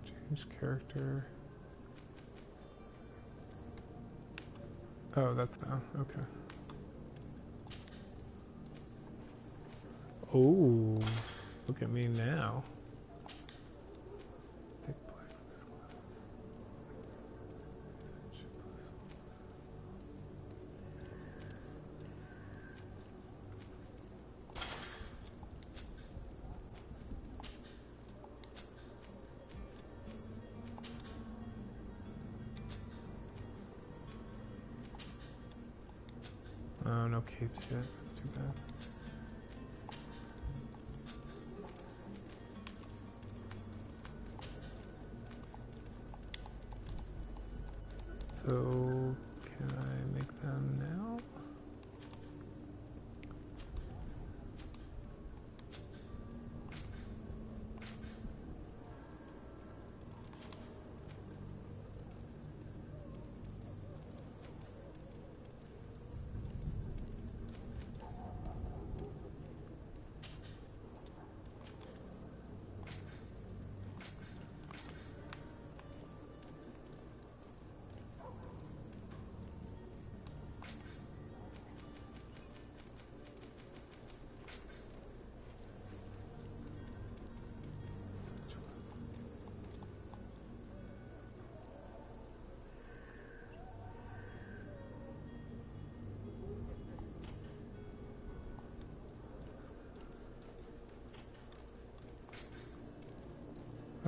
Change character. Oh, that's now. Okay. Oh, look at me now. Thick blacksmith's glass. Oh, no capes yet. That's too bad. So, can I make them now?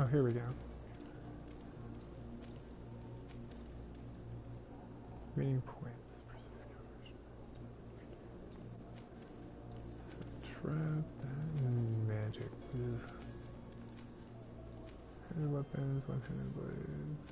Oh, here we go. Remaining points. Precise coverage. Trap. Magic. Ugh. Handed weapons. One-handed blades.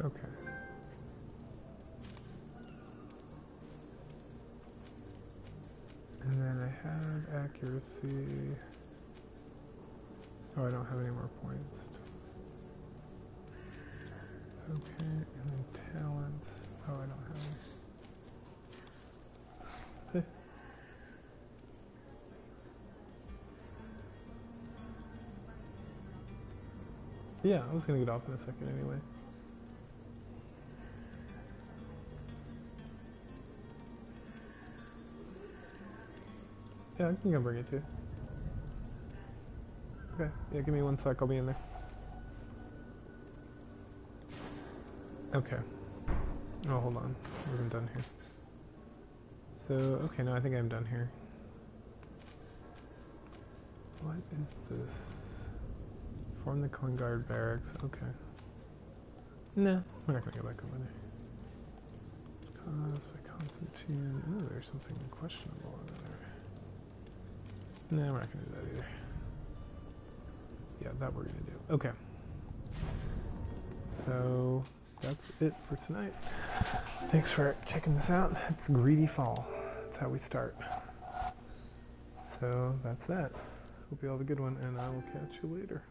Okay. And then I have accuracy. Oh, I don't have any more points. Okay, and then talent. Oh, I don't have any. Yeah, I was gonna get off in a second anyway. Yeah, I think I'll bring it too. Okay, yeah, give me 1 sec, I'll be in there. Okay. Oh, hold on. I wasn't done here. So, okay, no, I think I'm done here. What is this? Form the coin guard barracks. Okay. Nah, we're not gonna go back over there. Caused by Constantine. Ooh, there's something questionable in there. Nah, we're not gonna do that either. Yeah, that we're gonna do. Okay. So, that's it for tonight. Thanks for checking this out. It's Greedfall. That's how we start. So, that's that. Hope you all have a good one, and I will catch you later.